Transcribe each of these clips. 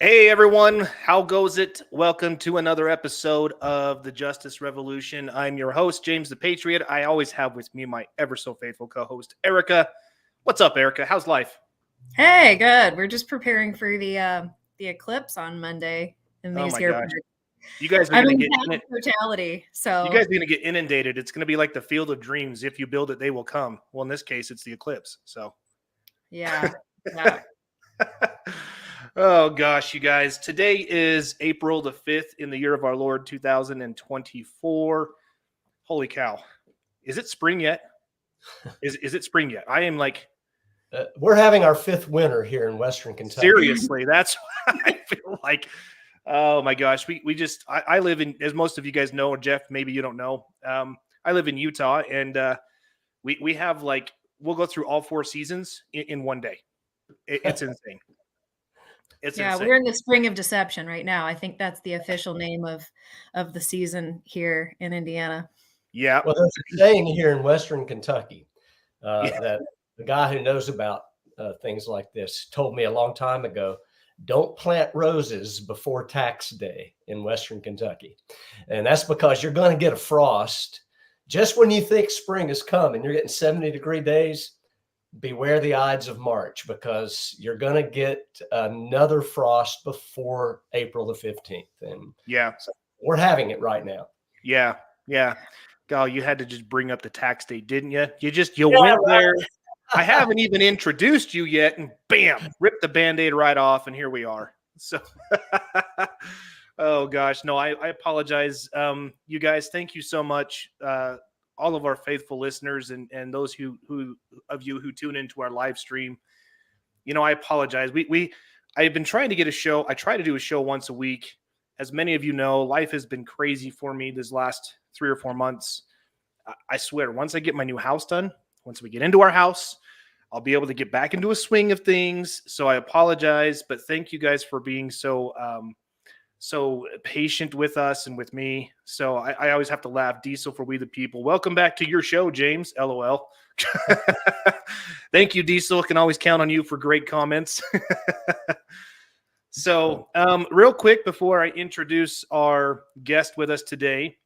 Hey everyone, how goes it? Welcome to another episode of the Justice Revolution. I'm your host, James the Patriot. I always have with me my ever so faithful co-host, Erica. What's up, Erica? How's life? Hey, good. We're just preparing for the eclipse on Monday in Oh these my here. gosh. You guys are I'm going in to get totality, you guys so are going to get inundated. It's going to be like the Field of Dreams. If you build it, they will come. Well, in this case, it's the eclipse. So yeah. Oh gosh, you guys. Today is April the 5th in the year of our Lord 2024. Holy cow. Is it spring yet? Is it spring yet? I am like we're having our fifth winter here in Western Kentucky. seriously, that's what I feel like. Oh my gosh. I live in, as most of you guys know, or Jeff, maybe you don't know. I live in Utah, and we have we'll go through all four seasons in one day. It's insane. It's insane. We're in the spring of deception right now. I think that's the official name of the season here in Indiana. Yeah. Well, there's a saying here in Western Kentucky that the guy who knows about things like this told me a long time ago. Don't plant roses before tax day in Western Kentucky. And that's because you're going to get a frost just when you think spring has come and you're getting 70-degree days. Beware the Ides of March, because you're going to get another frost before April the 15th. And yeah, so we're having it right now. Yeah. God, you had to just bring up the tax day, didn't you? You went there. I haven't even introduced you yet, and bam, ripped the Band-Aid right off, and here we are. So, oh gosh, no, I apologize. You guys, thank you so much. All of our faithful listeners and those who tune into our live stream. You know, I apologize. I've been trying to get a show. I try to do a show once a week. As many of you know, life has been crazy for me this last 3 or 4 months. I swear, once I get my new house done, once we get into our house, I'll be able to get back into a swing of things. So I apologize, but thank you guys for being so patient with us and with me. So I always have to laugh. Diesel for We the People. Welcome back to your show, James. LOL. Thank you, Diesel. Can always count on you for great comments. So real quick, before I introduce our guest with us today,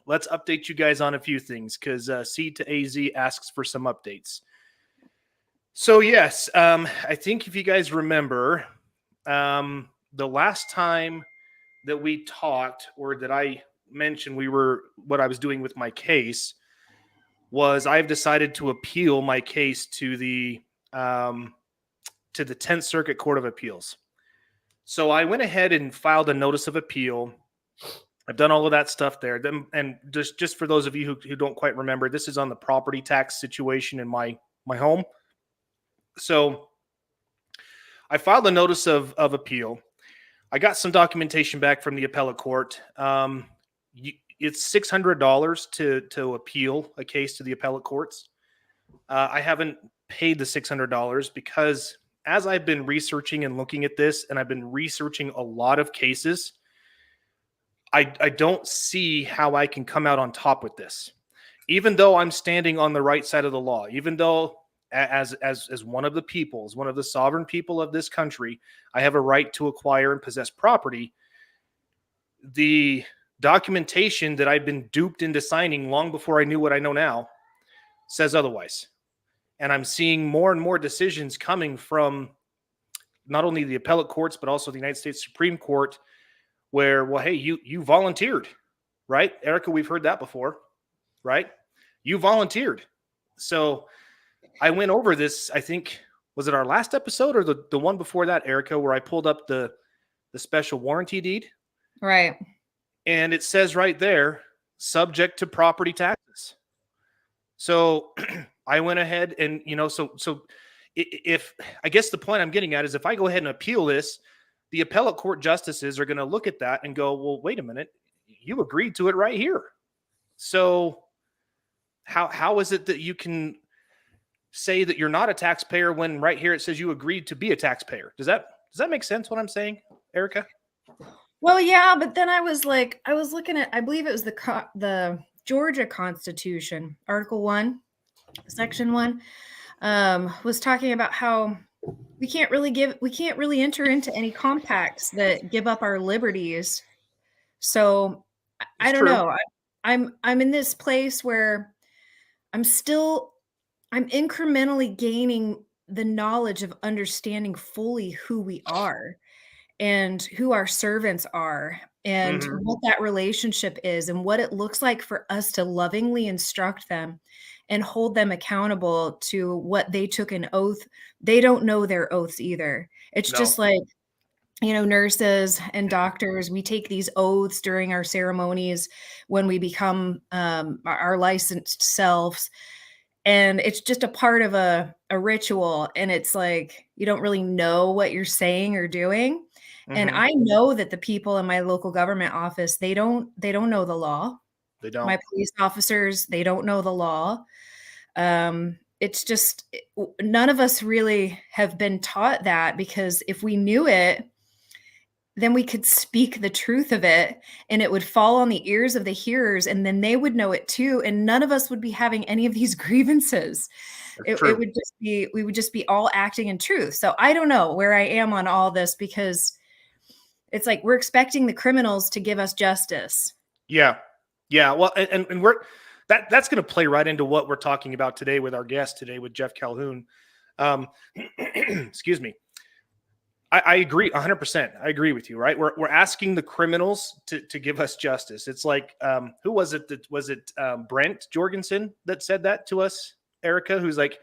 let's update you guys on a few things, because C to AZ asks for some updates. So yes, I think if you guys remember, the last time that we talked, or that I mentioned what I was doing with my case, was I've decided to appeal my case to the 10th Circuit Court of Appeals. So I went ahead and filed a notice of appeal. I've done all of that stuff there. And just for those of you who don't quite remember, this is on the property tax situation in my home. So I filed a notice of appeal. I got some documentation back from the appellate court. It's $600 to appeal a case to the appellate courts. I haven't paid the $600 because, as I've been researching and looking at this, and I've been researching a lot of cases, I don't see how I can come out on top with this. Even though I'm standing on the right side of the law, even though as one of the people, as one of the sovereign people of this country, I have a right to acquire and possess property, the documentation that I've been duped into signing long before I knew what I know now says otherwise. And I'm seeing more and more decisions coming from not only the appellate courts, but also the United States Supreme Court, where, well, hey, you volunteered, right? Erica, we've heard that before, right? You volunteered. So I went over this, I think, was it our last episode or the one before that, Erica, where I pulled up the special warranty deed? Right. And it says right there, subject to property taxes. So I went ahead and, so if I guess the point I'm getting at is, if I go ahead and appeal this, the appellate court justices are going to look at that and go, well, wait a minute, you agreed to it right here. So how is it that you can say that you're not a taxpayer when right here it says you agreed to be a taxpayer? Does that make sense what I'm saying, Erica? Well, yeah, but then I was looking at, I believe it was the Georgia Constitution, Article 1, Section 1, was talking about how we can't really enter into any compacts that give up our liberties. So I It's don't true. know. I'm in this place where I'm incrementally gaining the knowledge of understanding fully who we are and who our servants are and Hmm. what that relationship is and what it looks like for us to lovingly instruct them and hold them accountable to what they took an oath. They don't know their oaths either. It's No. just like, nurses and doctors, we take these oaths during our ceremonies when we become our licensed selves. And it's just a part of a ritual. And it's like, you don't really know what you're saying or doing. And Hmm. I know that the people in my local government office, they don't know the law. They don't. My police officers, they don't know the law. It's just none of us really have been taught that, because if we knew it, then we could speak the truth of it and it would fall on the ears of the hearers, and then they would know it too. And none of us would be having any of these grievances. That's It true. would just be, we would just be all acting in truth. So I don't know where I am on all this, because it's like we're expecting the criminals to give us justice. Yeah. Yeah. Well, and we're that's going to play right into what we're talking about today with our guest today, with Jeff Calhoun. Um, excuse me. I agree 100%. I agree with you, right? We're asking the criminals to give us justice. It's like, who was it Brent Jorgensen that said that to us, Erica, who's like,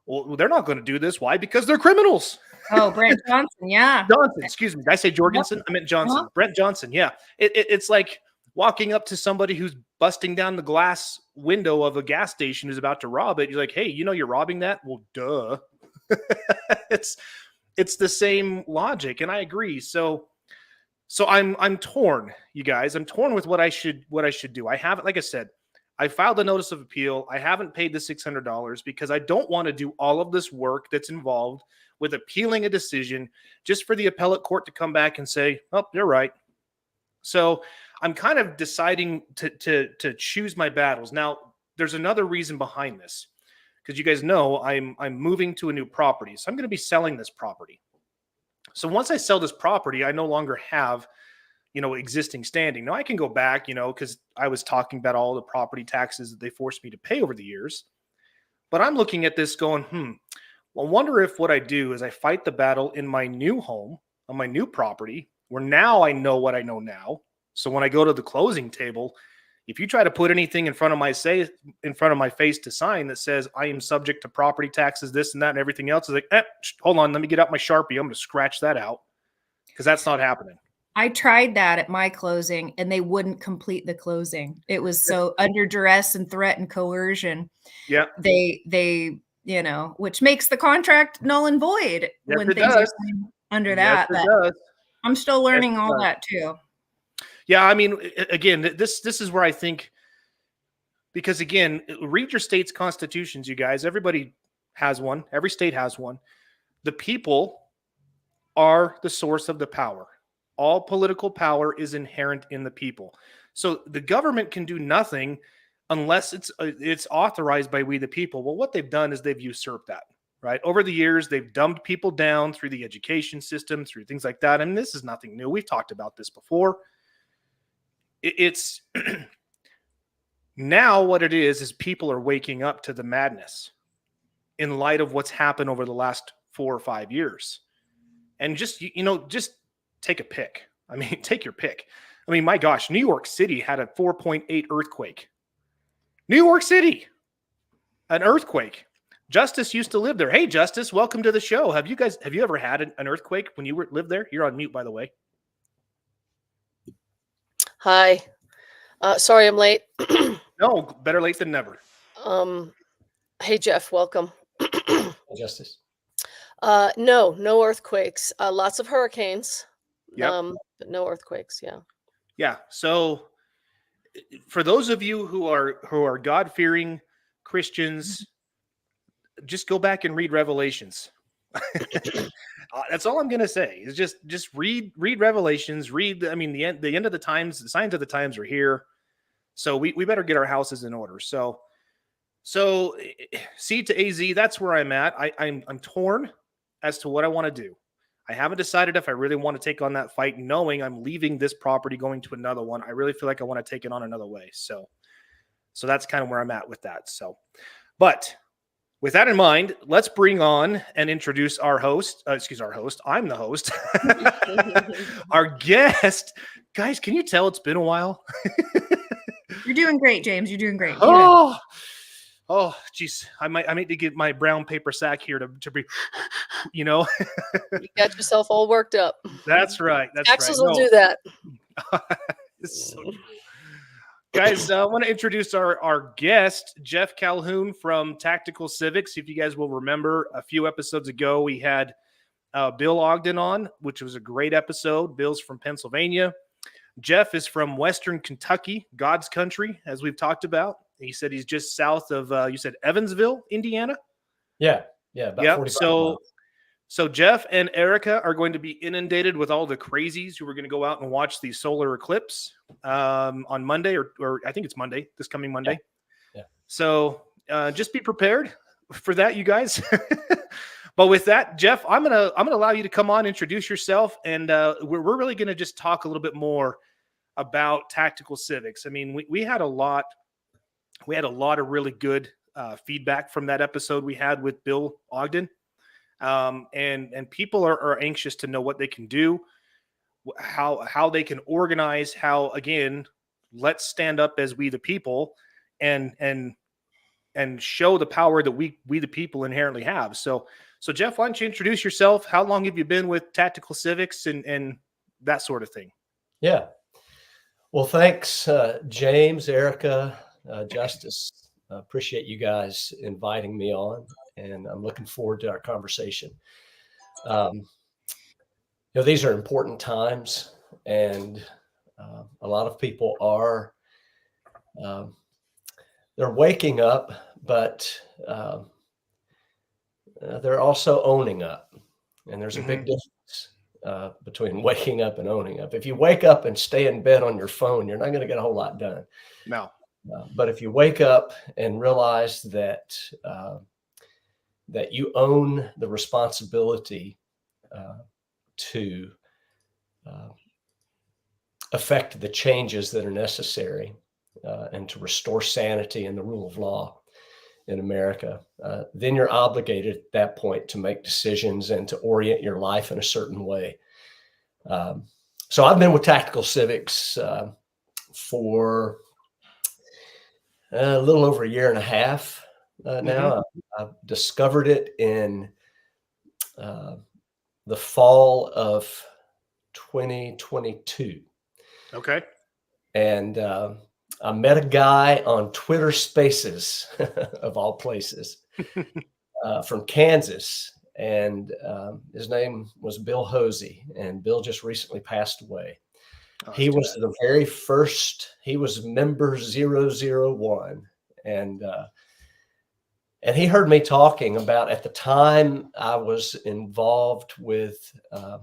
well, they're not going to do this. Why? Because they're criminals. Oh, Brent Johnson. Yeah. Johnson, excuse me. Did I say Yep. Jorgensen? I meant Johnson. Uh-huh. Brent Johnson. Yeah. It's like walking up to somebody who's busting down the glass window of a gas station who's about to rob it. You're like, hey, you're robbing that? Well, duh. it's it's the same logic, and I agree. So I'm torn, you guys. I'm torn with what I should do. I haven't, like I said, I filed a notice of appeal. I haven't paid the $600 because I don't want to do all of this work that's involved with appealing a decision just for the appellate court to come back and say, "Oh, you're right." So I'm kind of deciding to choose my battles. Now, there's another reason behind this, because you guys know I'm moving to a new property, so I'm going to be selling this property. So once I sell this property, I no longer have, existing standing. Now I can go back, because I was talking about all the property taxes that they forced me to pay over the years. But I'm looking at this going, well, I wonder if what I do is I fight the battle in my new home, on my new property, where now I know what I know now. So when I go to the closing table, if you try to put anything in front of my face to sign that says I am subject to property taxes, this and that, and everything else, is like, hold on, let me get out my Sharpie. I'm going to scratch that out, because that's not happening. I tried that at my closing and they wouldn't complete the closing. It was so under duress and threat and coercion. Yeah. They, which makes the contract null and void Yes, when it things are does. signed under Yes, that. it But does. I'm still Yes, learning it all does. that too. Yeah, I mean, again, this is where I think, because again, read your state's constitutions, you guys. Everybody has one. Every state has one. The people are the source of the power. All political power is inherent in the people. So the government can do nothing unless it's authorized by we the people. Well, what they've done is they've usurped that, right? Over the years, they've dumbed people down through the education system, through things like that. And this is nothing new. We've talked about this before. It's now what it is people are waking up to the madness in light of what's happened over the last 4 or 5 years. And just, just take a pick. I mean, take your pick. I mean, my gosh, New York City had a 4.8 earthquake. New York City, an earthquake. Justice used to live there. Hey, Justice, welcome to the show. Have you ever had an earthquake when you lived there? You're on mute, by the way. Hi. Sorry I'm late. No, better late than never. Hey, Jeff, welcome. Justice. No earthquakes. Lots of hurricanes. Yep. But no earthquakes. Yeah. Yeah. So for those of you who are God-fearing Christians, just go back and read Revelations. That's all I'm going to say is just read Revelations. Read, I mean, the end of the times, the signs of the times are here. So we better get our houses in order. So C to AZ, that's where I'm at. I'm torn. as to what I want to do. I haven't decided if I really want to take on that fight, knowing I'm leaving this property, going to another one. I really feel like I want to take it on another way. So that's kind of where I'm at with that. So, but with that in mind, let's bring on and introduce our host. Our host. I'm the host. Our guest. Guys, can you tell it's been a while? You're doing great, James. You're doing great. Oh, geez. I might to get my brown paper sack here to be, You got yourself all worked up. That's right. That's Taxes right. will do that. So guys, I want to introduce our guest, Jeff Calhoun from Tactical Civics. If you guys will remember, a few episodes ago, we had Bill Ogden on, which was a great episode. Bill's from Pennsylvania. Jeff is from Western Kentucky, God's country, as we've talked about. He said he's just south of, you said Evansville, Indiana? Yeah. About 45 miles. So Jeff and Erica are going to be inundated with all the crazies who are going to go out and watch the solar eclipse on Monday, or I think it's Monday, this coming Monday. Yeah. So just be prepared for that, you guys. But with that, Jeff, I'm gonna allow you to come on, introduce yourself, and we're really gonna just talk a little bit more about Tactical Civics. I mean, we had a lot of really good feedback from that episode we had with Bill Ogden. And people are anxious to know what they can do, how they can organize, how, again, let's stand up as we the people and show the power that we the people inherently have. So Jeff, why don't you introduce yourself? How long have you been with Tactical Civics and that sort of thing? Yeah. Well, thanks, James, Erica, Justice. Appreciate you guys inviting me on, and I'm looking forward to our conversation. These are important times, and a lot of people are they're waking up, but they're also owning up, and there's a big difference between waking up and owning up. If you wake up and stay in bed on your phone, you're not going to get a whole lot done. No. But if you wake up and realize that that you own the responsibility to affect the changes that are necessary and to restore sanity and the rule of law in America, then you're obligated at that point to make decisions and to orient your life in a certain way. So I've been with Tactical Civics for a little over a year and a half now. I've discovered it in the fall of 2022. Okay. And I met a guy on Twitter Spaces, of all places, from Kansas. And his name was Bill Hosey. And Bill just recently passed away. He was the very first, he was member 001. And he heard me talking about, at the time I was involved with a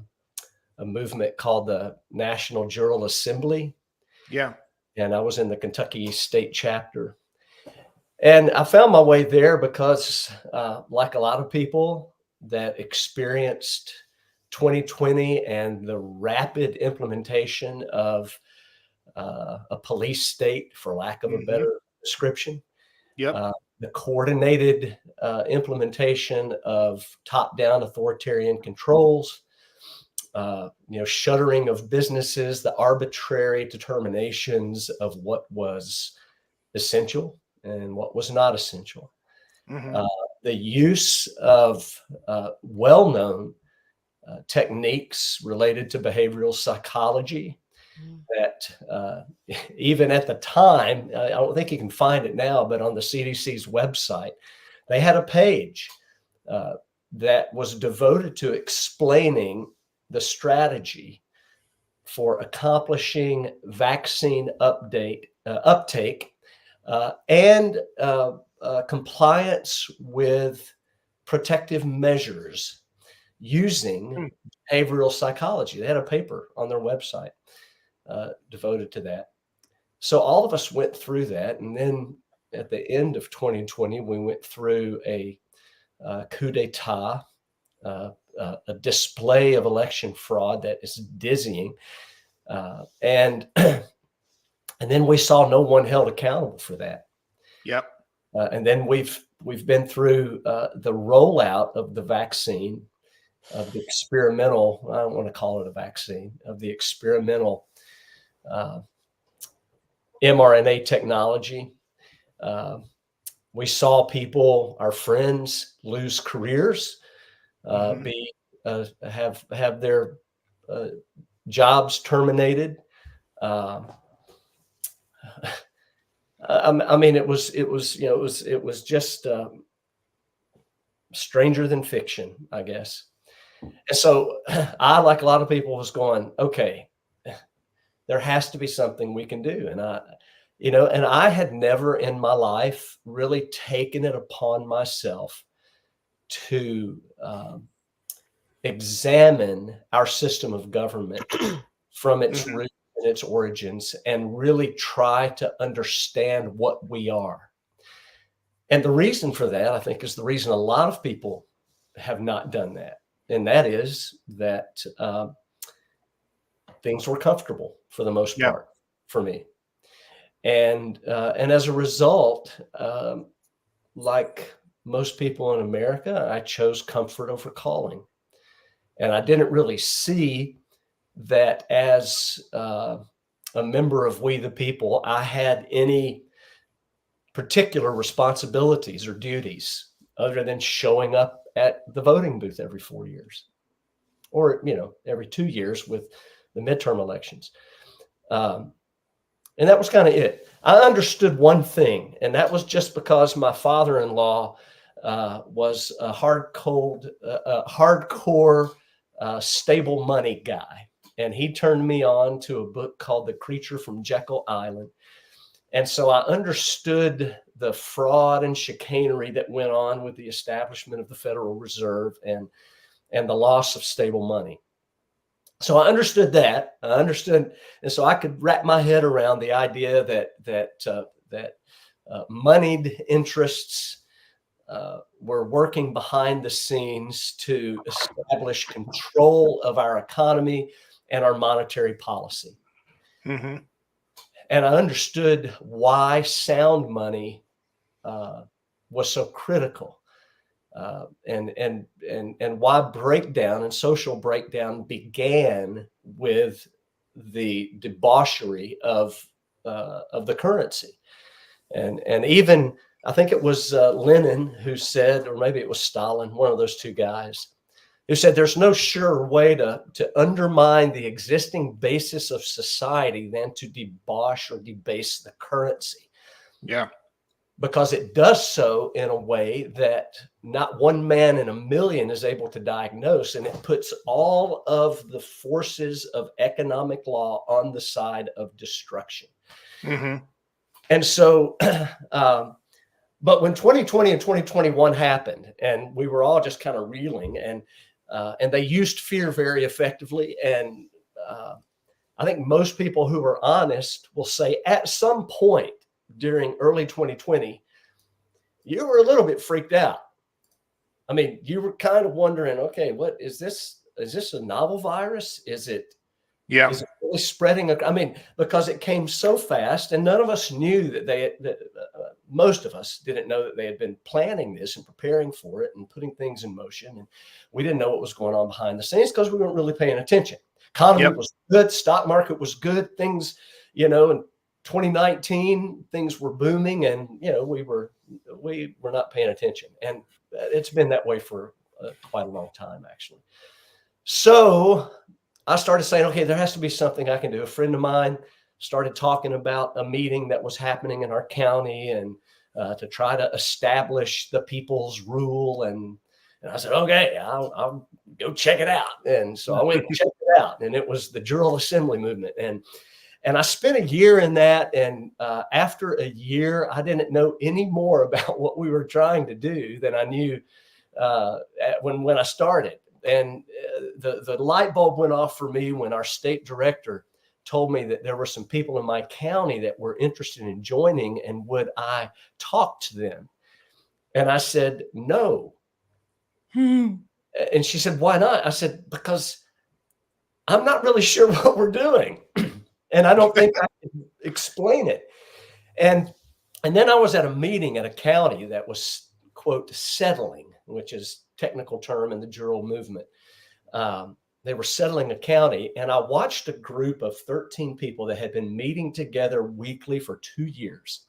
movement called the National Jural Assembly. Yeah. And I was in the Kentucky State chapter. And I found my way there because like a lot of people that experienced 2020 and the rapid implementation of a police state, for lack of a better description. Yep. The coordinated implementation of top-down authoritarian controls, shuttering of businesses, the arbitrary determinations of what was essential and what was not essential. The use of well-known techniques related to behavioral psychology that even at the time, I don't think you can find it now, but on the CDC's website, they had a page that was devoted to explaining the strategy for accomplishing vaccine uptake and compliance with protective measures using behavioral psychology. They had a paper on their website devoted to that. So all of us went through that. And then at the end of 2020, we went through a coup d'etat a display of election fraud that is dizzying. And then we saw no one held accountable for that. Yep. And then we've been through the rollout of the vaccine, of the experimental, I don't want to call it a vaccine, of the experimental mRNA technology. We saw people, our friends, lose careers, have their jobs terminated. I mean, it was just stranger than fiction, I guess. And so I, like a lot of people, was going, okay, there has to be something we can do. And I had never in my life really taken it upon myself to examine our system of government from its roots and its origins, and really try to understand what we are. And the reason for that, I think, is the reason a lot of people have not done that. And that is that things were comfortable for the most part for me. And as a result, like most people in America, I chose comfort over calling. And I didn't really see that as a member of We the People, I had any particular responsibilities or duties other than showing up at the voting booth every 4 years, or, every 2 years with the midterm elections. And that was kind of it. I understood one thing, and that was just because my father-in-law was a hardcore stable money guy. And he turned me on to a book called The Creature from Jekyll Island. And so I understood the fraud and chicanery that went on with the establishment of the Federal Reserve and the loss of stable money. So I understood that. And so I could wrap my head around the idea that moneyed interests were working behind the scenes to establish control of our economy and our monetary policy. Mm-hmm. And I understood why sound money was so critical, and why breakdown and social breakdown began with the debauchery of the currency. And even, I think it was Lenin who said, or maybe it was Stalin, one of those two guys, who said there's no sure way to undermine the existing basis of society than to debauch or debase the currency. Yeah. Because it does so in a way that not one man in a million is able to diagnose, and it puts all of the forces of economic law on the side of destruction. Mm-hmm. And so, but when 2020 and 2021 happened, and we were all just kind of reeling, and they used fear very effectively. And I think most people who are honest will say at some point during early 2020, you were a little bit freaked out. I mean, you were kind of wondering, okay, what is this? Is this a novel virus? Is it really spreading? I mean, because it came so fast, and none of us knew that most of us didn't know that they had been planning this and preparing for it and putting things in motion. And we didn't know what was going on behind the scenes because we weren't really paying attention. Economy was good. Stock market was good. Things, in 2019, things were booming, and, we were not paying attention. And it's been that way for quite a long time, actually. So I started saying, okay, there has to be something I can do. A friend of mine started talking about a meeting that was happening in our county, and to try to establish the people's rule. And I said, okay, I'll go check it out. And so I went and checked it out, and it was the Jural Assembly movement. And I spent a year in that. And after a year, I didn't know any more about what we were trying to do than I knew when I started. And the light bulb went off for me when our state director told me that there were some people in my county that were interested in joining, and would I talk to them? And I said, no. And she said, why not? I said, because I'm not really sure what we're doing. And I don't think I can explain it. And then I was at a meeting at a county that was, quote, settling, which is technical term in the jural movement. They were settling a county, and I watched a group of 13 people that had been meeting together weekly for 2 years.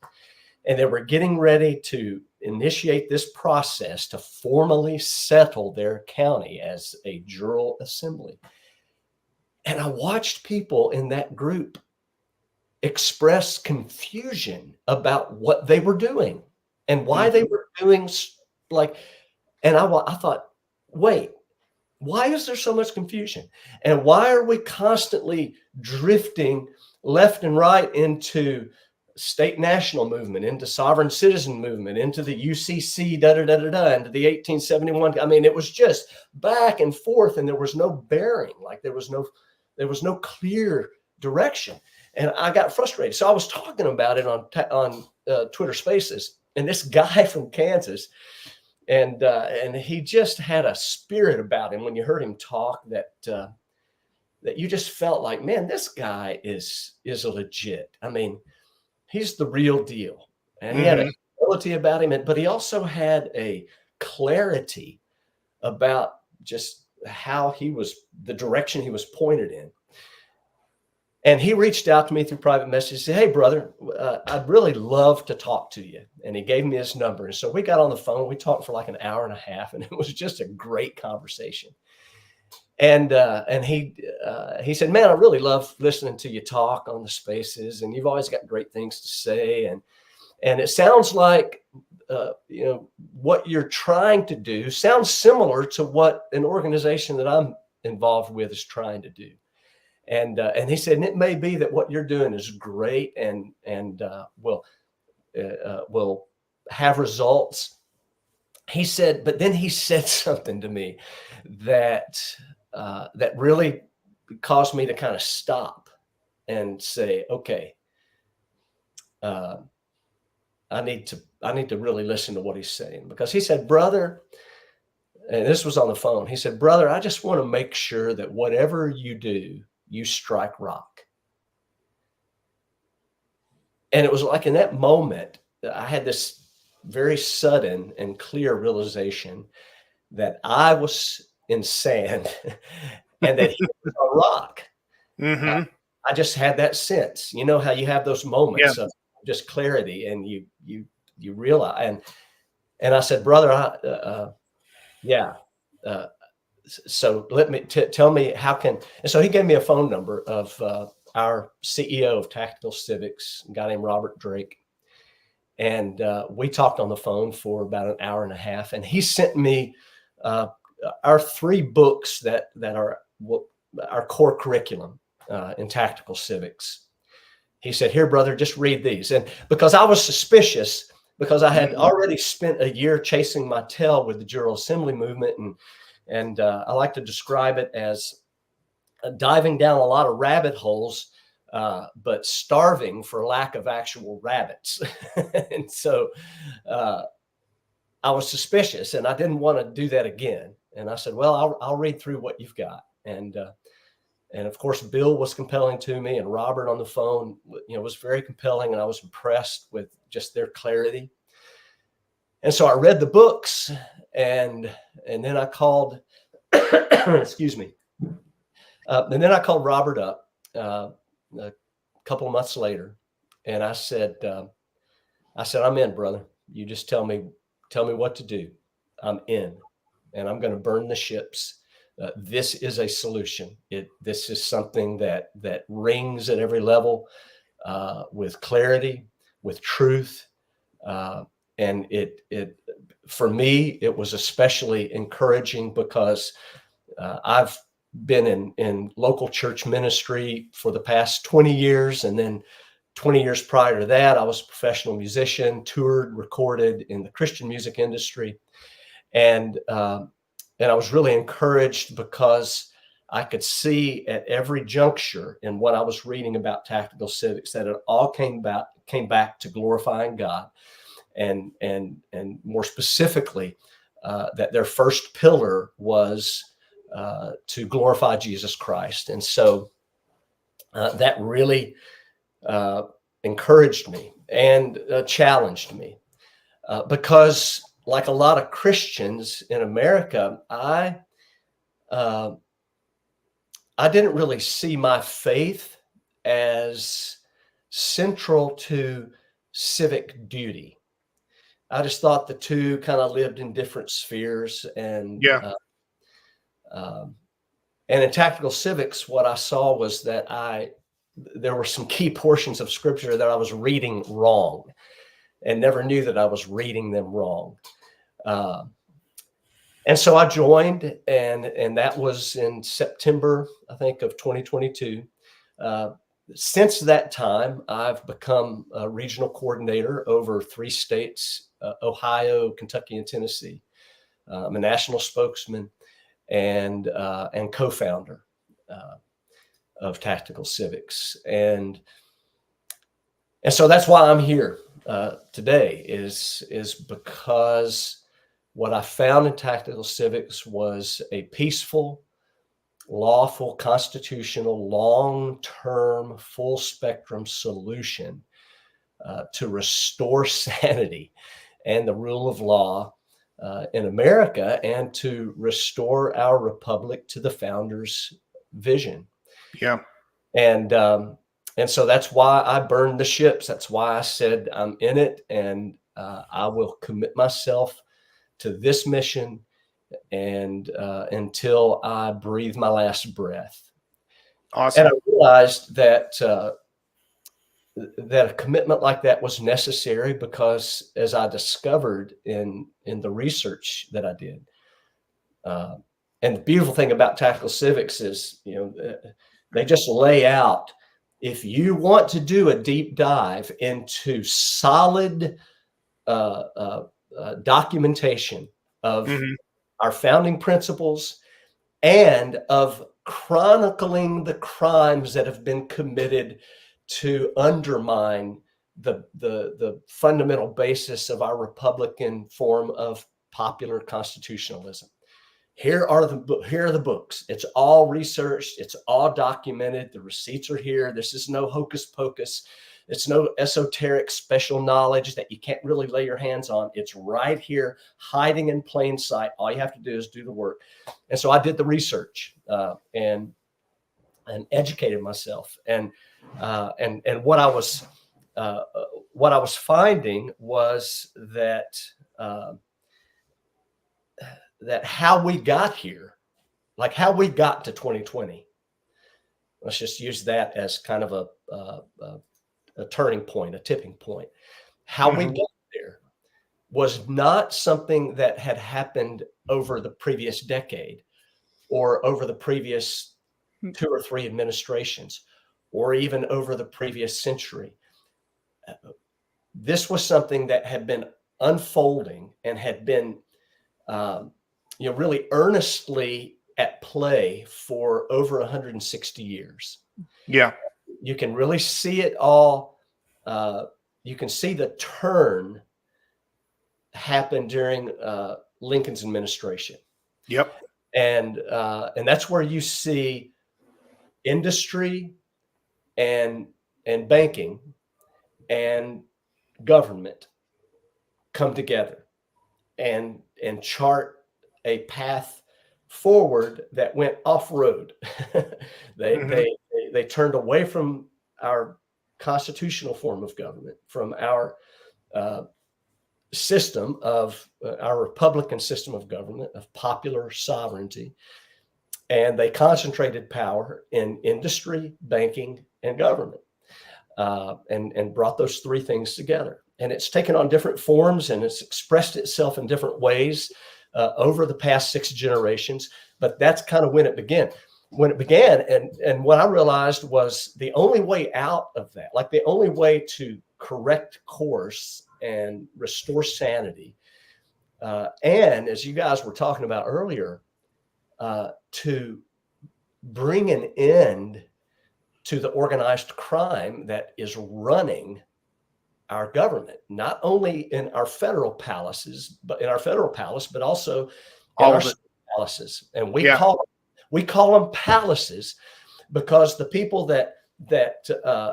And they were getting ready to initiate this process to formally settle their county as a jural assembly. And I watched people in that group express confusion about what they were doing and why they were doing and I thought, wait, why is there so much confusion? And why are we constantly drifting left and right into state national movement, into sovereign citizen movement, into the UCC, into the 1871? I mean, it was just back and forth, and there was no bearing. Like there was no clear direction. And I got frustrated. So I was talking about it on Twitter Spaces, and this guy from Kansas, and he just had a spirit about him when you heard him talk that you just felt like, man, this guy is legit. I mean, he's the real deal. And he had a ability about him, but he also had a clarity about just how the direction he was pointed in. And he reached out to me through private message. He said, hey, brother, I'd really love to talk to you. And he gave me his number. And so we got on the phone. We talked for like an hour and a half, and it was just a great conversation. And he said, man, I really love listening to you talk on the Spaces, and you've always got great things to say. And it sounds like, what you're trying to do sounds similar to what an organization that I'm involved with is trying to do. And he said, and it may be that what you're doing is great and will have results. He said, but then he said something to me that really caused me to kind of stop and say, okay, I need to really listen to what he's saying, because he said, brother, and this was on the phone. He said, brother, I just want to make sure that whatever you do, you strike rock. And it was like in that moment, I had this very sudden and clear realization that I was in sand and that he was on rock. I just had that sense. You know how you have those moments of just clarity, and you realize. And I said, brother, so let me tell me how can. And so he gave me a phone number of our CEO of Tactical Civics, a guy named Robert Drake. And we talked on the phone for about an hour and a half. And he sent me our 3 books that are our core curriculum in Tactical Civics. He said, here, brother, just read these. And because I was suspicious, because I had already spent a year chasing my tail with the Jural Assembly movement, and I like to describe it as diving down a lot of rabbit holes, but starving for lack of actual rabbits. And so I was suspicious, and I didn't want to do that again. And I said, well, I'll read through what you've got. And of course, Bill was compelling to me, and Robert on the phone, was very compelling, and I was impressed with just their clarity. And so I read the books, and then I called, excuse me. And then I called Robert up a couple of months later, and I said, I'm in, brother. You just tell me what to do. I'm in, and I'm going to burn the ships. This is a solution. This is something that rings at every level with clarity, with truth. And it for me, it was especially encouraging because I've been in local church ministry for the past 20 years. And then 20 years prior to that, I was a professional musician, toured, recorded in the Christian music industry. And I was really encouraged because I could see at every juncture in what I was reading about Tactical Civics that it all came back to glorifying God, and more specifically, that their first pillar was to glorify Jesus Christ. And so that really encouraged me and challenged me because, like a lot of Christians in America, I didn't really see my faith as central to civic duty. I just thought the two kind of lived in different spheres, and Yeah. And in tactical civics, what I saw was that there were some key portions of scripture that I was reading wrong, and never knew that I was reading them wrong. And so I joined, and that was in September, I think, of 2022. Since that time, I've become a regional coordinator over 3 states, Ohio, Kentucky, and Tennessee. I'm a national spokesman and co-founder of Tactical Civics. And so that's why I'm here today is because what I found in Tactical Civics was a peaceful, lawful, constitutional, long-term, full-spectrum solution to restore sanity and the rule of law in America, and to restore our republic to the founders' vision. Yeah. And so that's why I burned the ships. That's why I said I'm in it, and I will commit myself to this mission and until I breathe my last breath. Awesome. And I realized that a commitment like that was necessary because, as I discovered in the research that I did, and the beautiful thing about Tactical Civics is, they just lay out, if you want to do a deep dive into solid documentation of our founding principles and of chronicling the crimes that have been committed to undermine the fundamental basis of our Republican form of popular constitutionalism. Here are the books. It's all researched. It's all documented. The receipts are here. This is no hocus pocus. It's no esoteric special knowledge that you can't really lay your hands on. It's right here, hiding in plain sight. All you have to do is do the work. And so I did the research and educated myself. And what I was finding was that that how we got here, like how we got to 2020. Let's just use that as kind of a turning point, a tipping point. How we got there was not something that had happened over the previous decade or over the previous 2 or 3 administrations or even over the previous century. This was something that had been unfolding and had been really earnestly at play for over 160 years. Yeah. You can really see it all. You can see the turn happen during Lincoln's administration. Yep. And that's where you see industry and banking and government come together and chart a path forward that went off-road. They turned away from our constitutional form of government, from our system of our Republican system of government, of popular sovereignty, and they concentrated power in industry, banking, and government, and brought those 3 things together. And it's taken on different forms, and it's expressed itself in different ways over the past 6 generations. But that's kind of when it began. And what I realized was the only way out of that, like the only way to correct course and restore sanity, and as you guys were talking about earlier, to bring an end to the organized crime that is running our government, not only in our federal palaces, but also in All our of it. state palaces. And we Yeah. call them palaces because the people that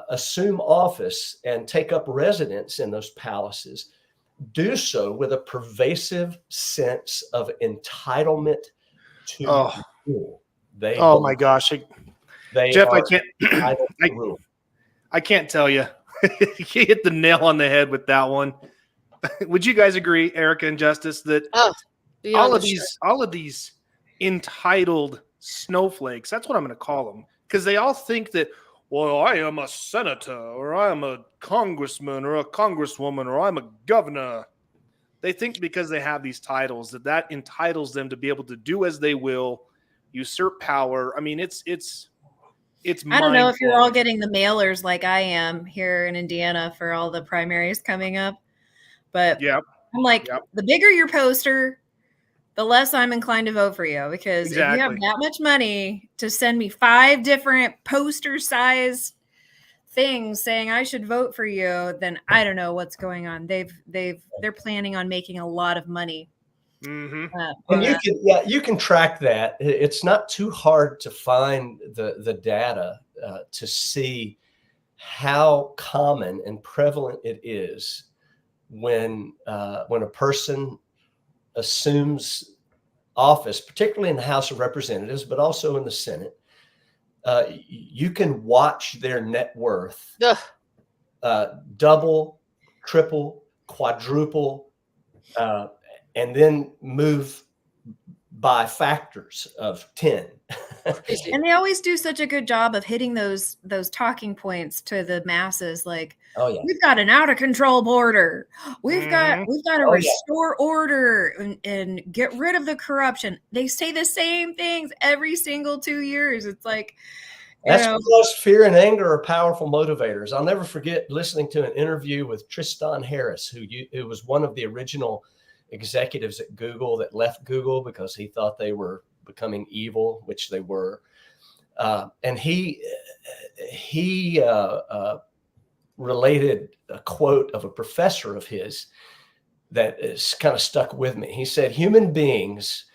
assume office and take up residence in those palaces do so with a pervasive sense of entitlement to Oh. rule. They Oh my gosh, Jeff, I can't. entitled to rule. I can't tell you. You hit the nail on the head with that one. Would you guys agree, Erica and Justice, that Oh, beyond all of these entitled snowflakes, that's what I'm going to call them, because they all think that, well, I am a senator, or I am a congressman, or a congresswoman, or I'm a governor. They think because they have these titles that entitles them to be able to do as they will, usurp power. I mean, it's I don't know if you're all mind-blowing. getting the mailers like I am here in Indiana for all the primaries coming up, but Yeah, I'm like, Yep. the bigger your poster, the less I'm inclined to vote for you, because if you have Exactly. that much money to send me 5 different poster size things saying I should vote for you, then I don't know what's going on. They're planning on making a lot of money. Mm-hmm. And you can track that. It's not too hard to find the data to see how common and prevalent it is when a person assumes office, particularly in the House of Representatives, but also in the Senate. You can watch their net worth double, triple, quadruple, and then move by factors of 10. And they always do such a good job of hitting those talking points to the masses, like, Oh yeah, we've got an out of control border, we've got to Oh, yeah. restore order and get rid of the corruption. They say the same things every single 2 years. It's like, That's because fear and anger are powerful motivators. I'll never forget listening to an interview with Tristan Harris, who was one of the original executives at Google that left Google because he thought they were becoming evil, which they were. And he related a quote of a professor of his that is kind of stuck with me. He said, human beings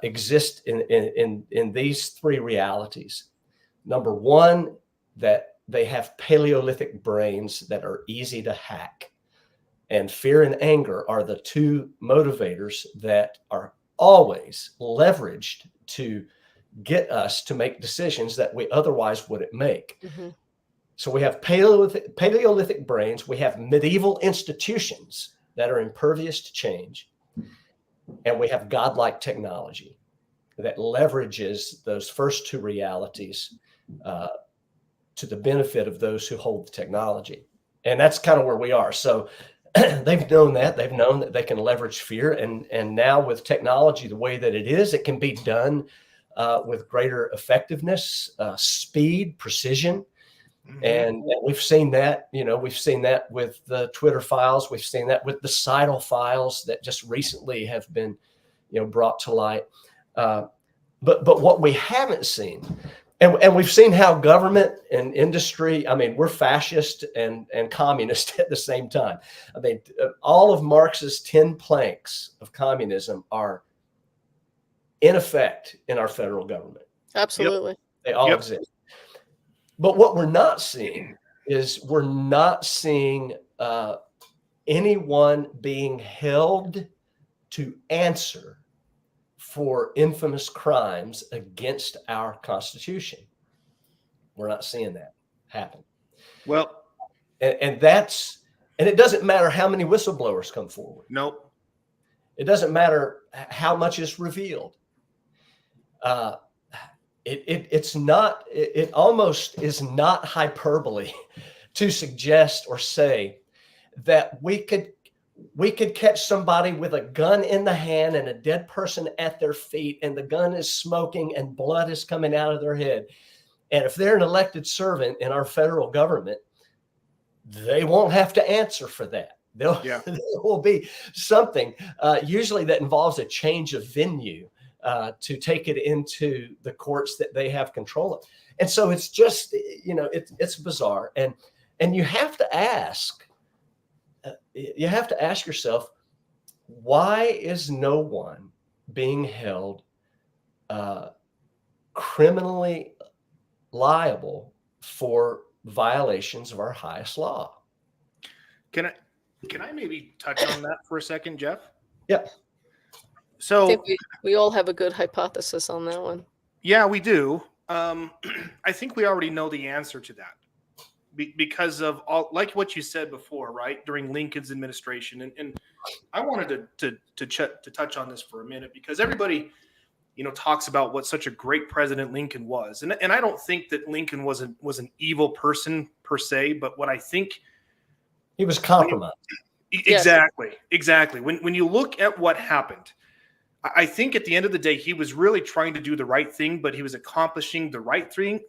exist in these 3 realities. Number one, that they have Paleolithic brains that are easy to hack. And fear and anger are the 2 motivators that are always leveraged to get us to make decisions that we otherwise wouldn't make. Mm-hmm. So we have Paleolithic brains. We have medieval institutions that are impervious to change. And we have godlike technology that leverages those first 2 realities to the benefit of those who hold the technology. And that's kind of where we are. So they've known that they can leverage fear. And now with technology, the way that it is, it can be done with greater effectiveness, speed, precision. Mm-hmm. And we've seen that, we've seen that with the Twitter files. We've seen that with the Seidel files that just recently have been, brought to light. But what we haven't seen, and we've seen how government and industry, I mean, we're fascist and communist at the same time. I mean, all of Marx's 10 planks of communism are in effect in our federal government. Absolutely. Yep. They all exist. But what we're not seeing is anyone being held to answer for infamous crimes against our Constitution. We're not seeing that happen. Well, and it doesn't matter how many whistleblowers come forward. Nope. It doesn't matter how much is revealed. It almost is not hyperbole to suggest or say that we could catch somebody with a gun in the hand and a dead person at their feet, and the gun is smoking and blood is coming out of their head. And if they're an elected servant in our federal government, they won't have to answer for that. There will be something, usually that involves a change of venue to take it into the courts that they have control of. And so it's just, it's bizarre. And you have to ask, you have to ask yourself, why is no one being held criminally liable for violations of our highest law? Can I maybe touch on that for a second, Jeff? Yeah. I So think we all have a good hypothesis on that one. yeah, we do. I think we already know the answer to that because of all, like what you said before, right? During Lincoln's administration, and I wanted to touch on this for a minute because everybody, talks about what such a great president Lincoln was, and I don't think that Lincoln was an evil person per se, but what I think He was compromised. exactly. When you look at what happened, I think at the end of the day, he was really trying to do the right thing, but he was accomplishing the right thing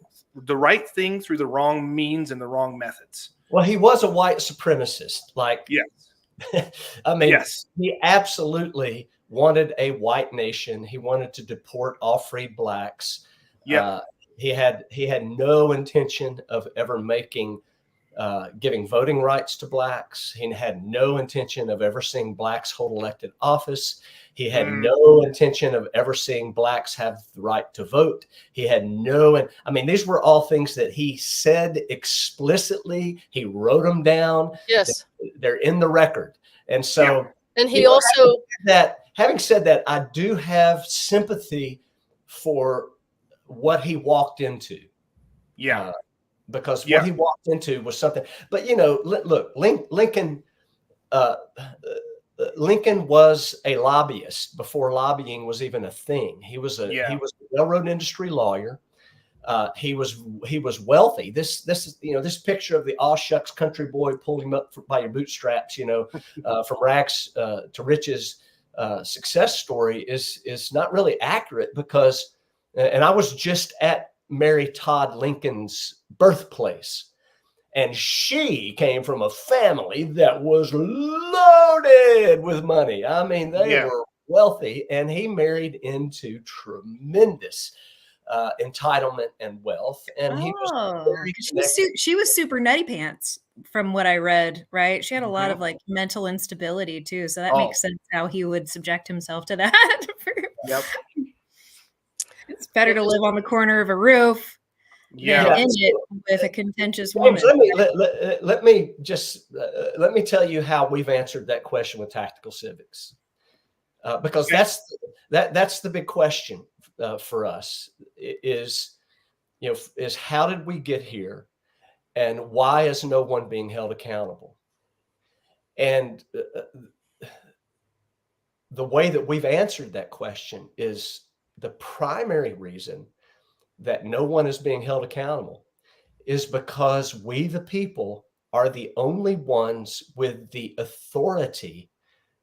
through the wrong means and the wrong methods. Well, he was a white supremacist. Like, Yes. I mean, Yes. he absolutely wanted a white nation. He wanted to deport all free blacks. Yeah. He had no intention of ever giving voting rights to blacks. He had no intention of ever seeing blacks hold elected office. He had no intention of ever seeing blacks have the right to vote. He had I mean, these were all things that he said explicitly. He wrote them down. Yes. They're in the record. And so, and he also, having said that, I do have sympathy for what he walked into. Yeah. Because what he walked into was something. But look, Lincoln was a lobbyist before lobbying was even a thing. He was a railroad industry lawyer. He was wealthy. This is this picture of the aw shucks country boy pulled him up by your bootstraps, from rags to riches success story is not really accurate because, and I was just at Mary Todd Lincoln's birthplace, and she came from a family that was loaded with money. I mean, they were wealthy, and he married into tremendous entitlement and wealth. And he was very she was super nutty pants from what I read, right? She had a lot of like mental instability too. So that makes sense how he would subject himself to that. Yep. It's better to live on the corner of a roof than in it with a contentious woman. Let me tell you how we've answered that question with Tactical Civics, because that's the big question for us is how did we get here, and why is no one being held accountable? And the way that we've answered that question is the primary reason that no one is being held accountable is because we, the people, are the only ones with the authority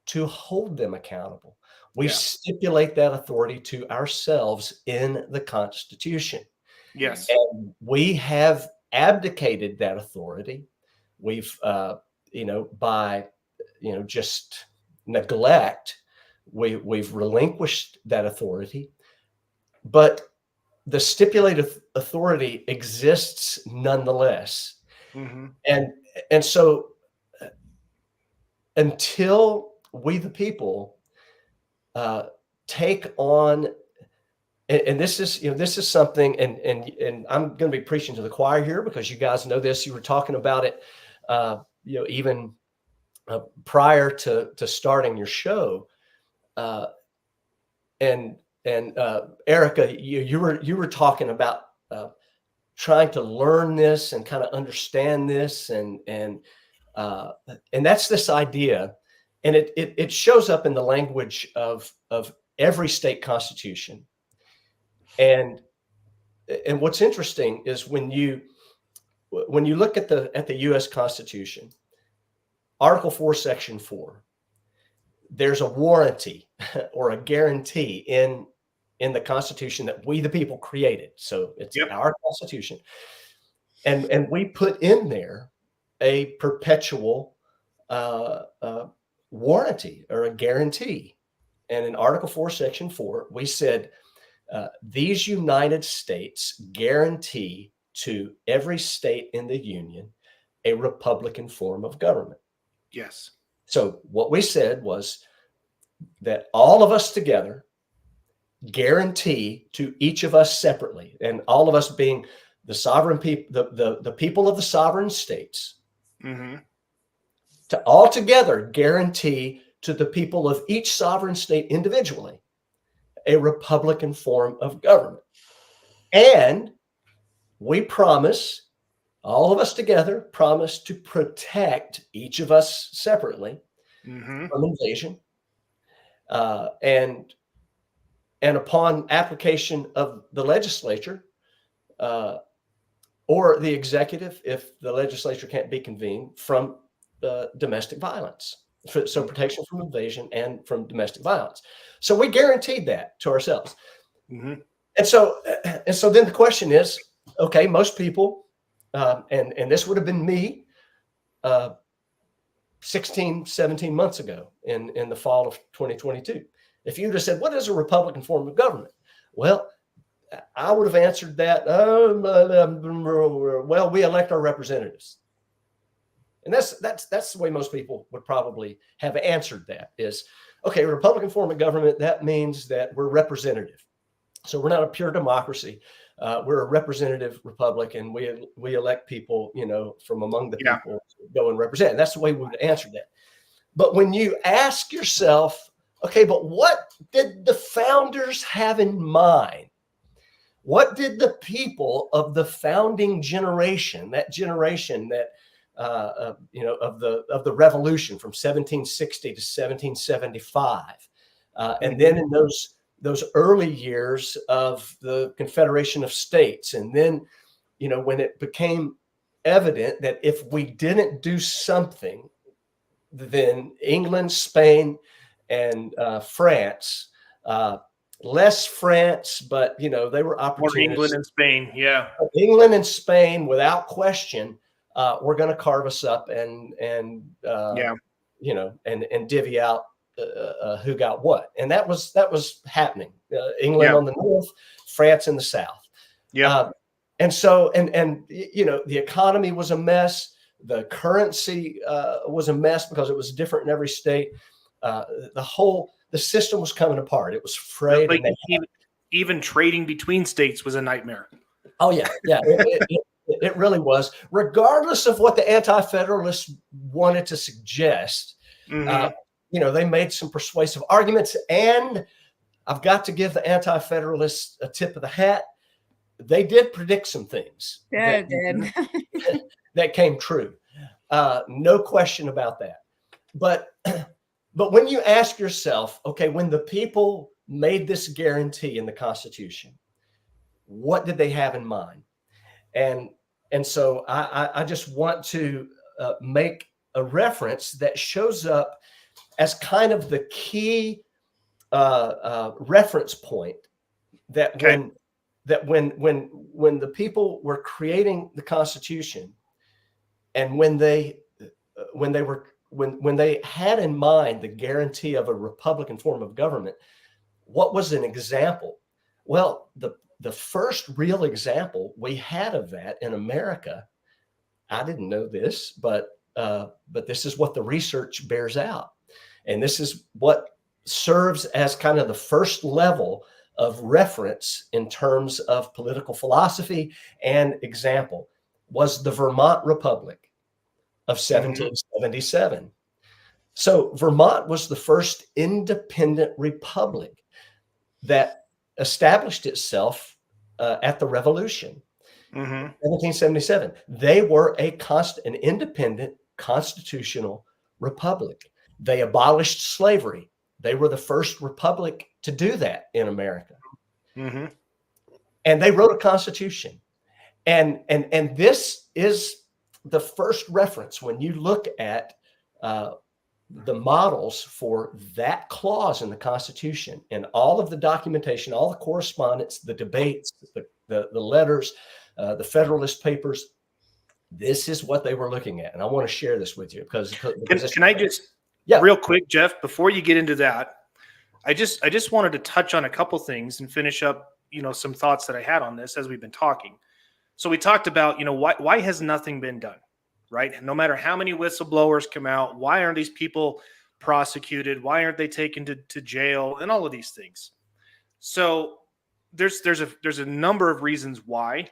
to hold them accountable. We stipulate that authority to ourselves in the Constitution. Yes. And we have abdicated that authority. We've, by, just neglect, we've relinquished that authority. But the stipulated authority exists nonetheless. And so until we, the people, take on, and this is something, and I'm going to be preaching to the choir here because you guys know this. You were talking about it, even prior to starting your show, and Erica, you were talking about trying to learn this and kind of understand this, and that's this idea, and it shows up in the language of every state constitution. And what's interesting is when you look at the U.S. Constitution, Article 4, Section 4, there's a warranty or a guarantee in the Constitution that we, the people, created. So it's our Constitution. And we put in there a perpetual warranty or a guarantee. And in Article 4, Section 4, we said, these United States guarantee to every state in the Union a Republican form of government. Yes. So what we said was that all of us together guarantee to each of us separately, and all of us being the sovereign people, the people of the sovereign states, to all together guarantee to the people of each sovereign state individually a republican form of government. And we promise, all of us together promise, to protect each of us separately from invasion. And upon application of the legislature or the executive, if the legislature can't be convened, from domestic violence. So protection from invasion and from domestic violence. So we guaranteed that to ourselves. And so then the question is, okay, most people, and this would have been me 16, 17 months ago in the fall of 2022. If you'd have said, what is a Republican form of government? Well, I would have answered that, well, we elect our representatives. And that's the way most people would probably have answered that is, okay, a Republican form of government, that means that we're representative. So we're not a pure democracy. We're a representative republic, and we elect people, from among the people to go and represent. And that's the way we would answer that. But when you ask yourself, okay, but what did the founders have in mind? What did the people of the founding generation, that generation that of the revolution from 1760 to 1775, and then in those early years of the Confederation of States, and then when it became evident that if we didn't do something, then England, Spain, and France, less France, but they were opportunists. England and Spain, yeah. England and Spain, without question, were going to carve us up and divvy out who got what, and that was happening. England on the north, France in the south. And so the economy was a mess. The currency was a mess because it was different in every state. The system was coming apart. It was frayed. Like even trading between states was a nightmare. Oh yeah. It really was. Regardless of what the anti-federalists wanted to suggest, they made some persuasive arguments. And I've got to give the anti-federalists a tip of the hat. They did predict some things that came true. No question about that. But when you ask yourself, okay, when the people made this guarantee in the Constitution, what did they have in mind? And so I just want to make a reference that shows up as kind of the key reference point that when the people were creating the Constitution, and when they had in mind the guarantee of a Republican form of government, what was an example? Well, the first real example we had of that in America, I didn't know this, but this is what the research bears out. And this is what serves as kind of the first level of reference in terms of political philosophy and example, was the Vermont Republic of 1777. So Vermont was the first independent republic that established itself at the Revolution, 1777. They were an independent constitutional republic. They abolished slavery. They were the first republic to do that in America. And they wrote a constitution. And this is the first reference when you look at the models for that clause in the Constitution, and all of the documentation, all the correspondence, the debates, the letters, the Federalist Papers. This is what they were looking at, and I want to share this with you because can I just real quick, Jeff, before you get into that, I just wanted to touch on a couple things and finish up some thoughts that I had on this as we've been talking. So we talked about why has nothing been done? right? No matter how many whistleblowers come out, why aren't these people prosecuted? Why aren't they taken to jail? And all of these things. So there's a number of reasons why.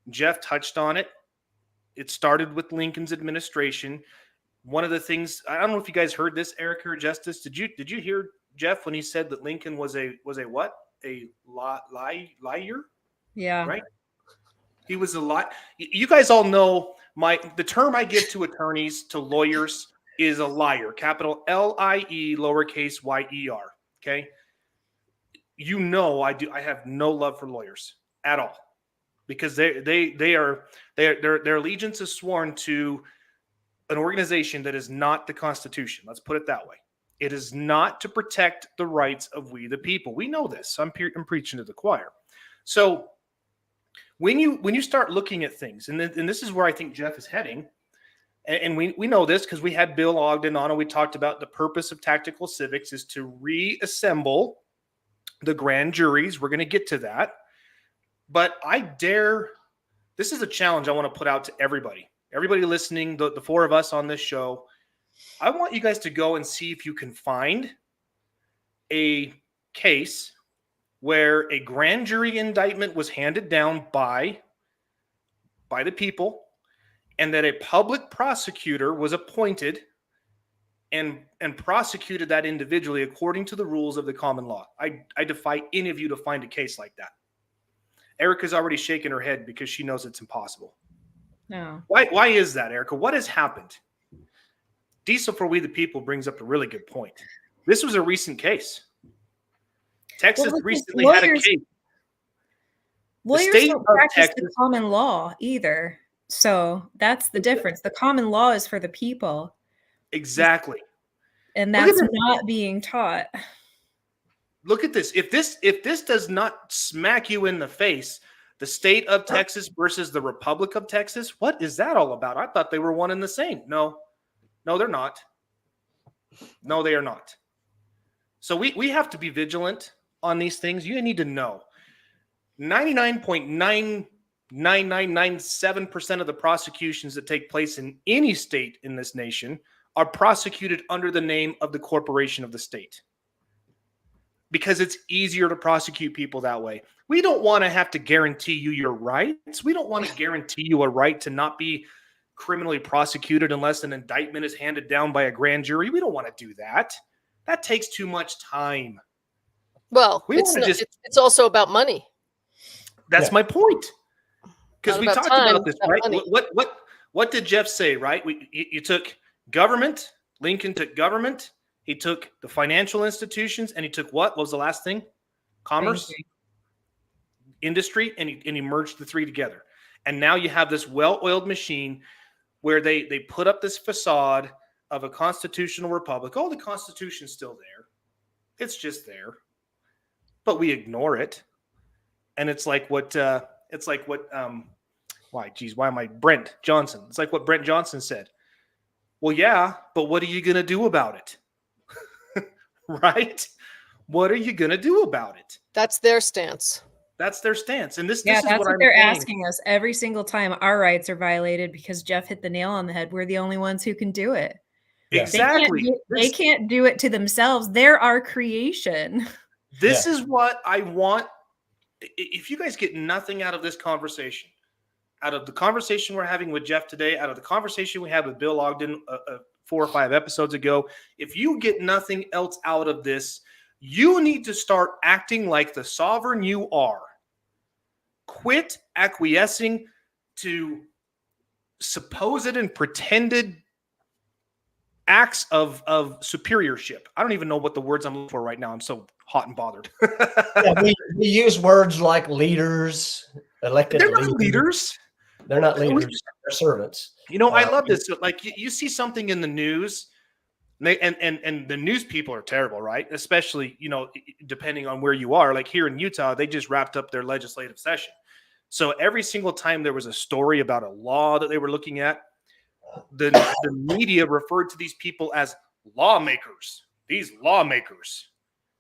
Jeff touched on it. It started with Lincoln's administration. One of the things, I don't know if you guys heard this, Erica or Justice. Did you hear Jeff when he said that Lincoln was a what? A liar? Yeah. Right? He was a lie. You guys all know the term I give to attorneys, to lawyers, is a liar. Capital L-I-E, lowercase y-e-r. Okay. You know, I have no love for lawyers at all, because their allegiance is sworn to an organization that is not the Constitution. Let's put it that way. It is not to protect the rights of we the people. We know this. I'm preaching to the choir. So when you start looking at things, and this is where I think Jeff is heading, and we know this because we had Bill Ogden on, and we talked about the purpose of tactical civics is to reassemble the grand juries. We're going to get to that. But this is a challenge I want to put out to everybody listening, the four of us on this show. I want you guys to go and see if you can find a case where a grand jury indictment was handed down by the people, and that a public prosecutor was appointed and prosecuted that individually according to the rules of the common law. I defy any of you to find a case like that. Erica's already shaking her head because she knows it's impossible. No. Why is that, Erica? What has happened? Diesel for We the People brings up a really good point. This was a recent case. Texas recently had a case. Lawyers don't practice the common law either. So that's the difference. The common law is for the people. Exactly. And that's not being taught. Look at this. If this does not smack you in the face, the state of Texas versus the Republic of Texas, what is that all about? I thought they were one and the same. No, they're not. No, they are not. So we have to be vigilant on these things. You need to know 99.99997% of the prosecutions that take place in any state in this nation are prosecuted under the name of the corporation of the state, because it's easier to prosecute people that way. We don't want to have to guarantee you your rights. We don't want to guarantee you a right to not be criminally prosecuted unless an indictment is handed down by a grand jury. We don't want to do that. That takes too much time. Well, it's also about money. That's my point. Because we talked about this, right? Money. What did Jeff say, right? You took government. Lincoln took government. He took the financial institutions, and he took what? What was the last thing? Commerce, industry, and he merged the three together. And now you have this well-oiled machine where they put up this facade of a constitutional republic. Oh, the Constitution's still there. It's just there. But we ignore it. And it's like what Brent Johnson. It's like what Brent Johnson said. Well, yeah, but what are you going to do about it? Right? What are you going to do about it? That's their stance. That's their stance. And this that's is what they're asking us every single time our rights are violated, because Jeff hit the nail on the head. We're the only ones who can do it. Exactly. They can't do it to themselves. They're our creation. This is what I want. If you guys get nothing out of this conversation, out of the conversation we're having with Jeff today, out of the conversation we had with Bill Ogden 4 or 5 episodes ago, if you get nothing else out of this, you need to start acting like the sovereign you are. Quit acquiescing to supposed and pretended acts of superiorship. I don't even know what the words I'm looking for right now. I'm so hot and bothered. we use words like leaders, elected. They're not leaders. They're not leaders. They're servants. You know, I love this. Like you see something in the news, and the news people are terrible, right? Especially, depending on where you are. Like here in Utah, they just wrapped up their legislative session. So every single time there was a story about a law that they were looking at, the media referred to these people as lawmakers. These lawmakers.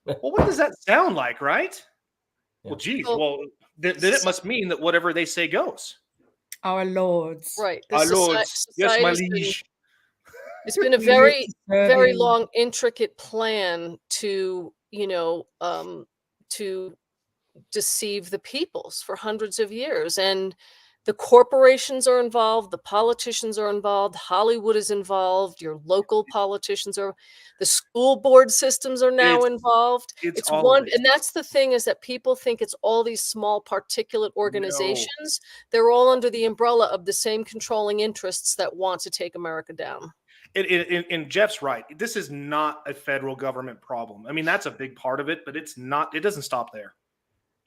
Well, what does that sound like, right? Well, geez. Well, then it must mean that whatever they say goes. Our lords. Right. Our lords, yes, my Society's liege. it's been a We very, used to serve very you. long, intricate plan to, to deceive the peoples for hundreds of years. And the corporations are involved, the politicians are involved, Hollywood is involved, your local politicians are, the school board systems are now It's involved. it's It's all of one, it. and that's the thing, is that people think it's all these small particulate No, organizations. They're all under the umbrella of the same controlling interests that want to take America down. and Jeff's right. This is not a federal government problem. I mean, that's a big part of it, but it's not. It doesn't stop there.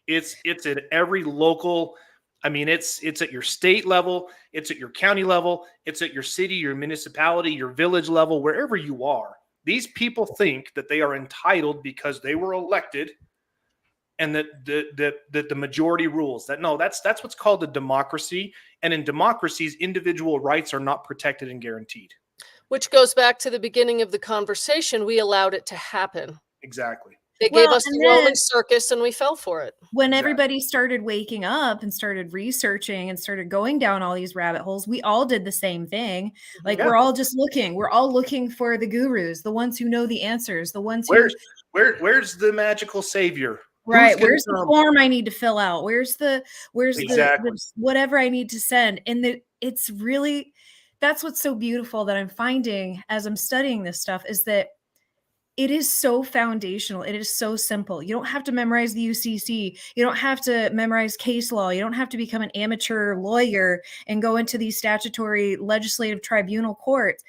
It's at every local. I mean, it's at your state level, it's at your county level, it's at your city, your municipality, your village level, wherever you are. These people think that they are entitled because they were elected, and that the majority rules. That no, that's what's called a democracy. And in democracies, individual rights are not protected and guaranteed. Which goes back to the beginning of the conversation. We allowed it to happen. Exactly. They gave Well, us and the rolling then circus and we fell for it. when Exactly. everybody started waking up and started researching and started going down all these rabbit holes, we all did the same thing. Like Yeah. we're all looking for the gurus, the ones who know the answers, the ones who Where's the magical savior? right, Who's gonna where's the come? form I need to fill out? Where's Exactly. the whatever I need to send? And it's really, that's what's so beautiful that I'm finding as I'm studying this stuff, is that it is so foundational. It is so simple. You don't have to memorize the UCC. You don't have to memorize case law. You don't have to become an amateur lawyer and go into these statutory legislative tribunal courts.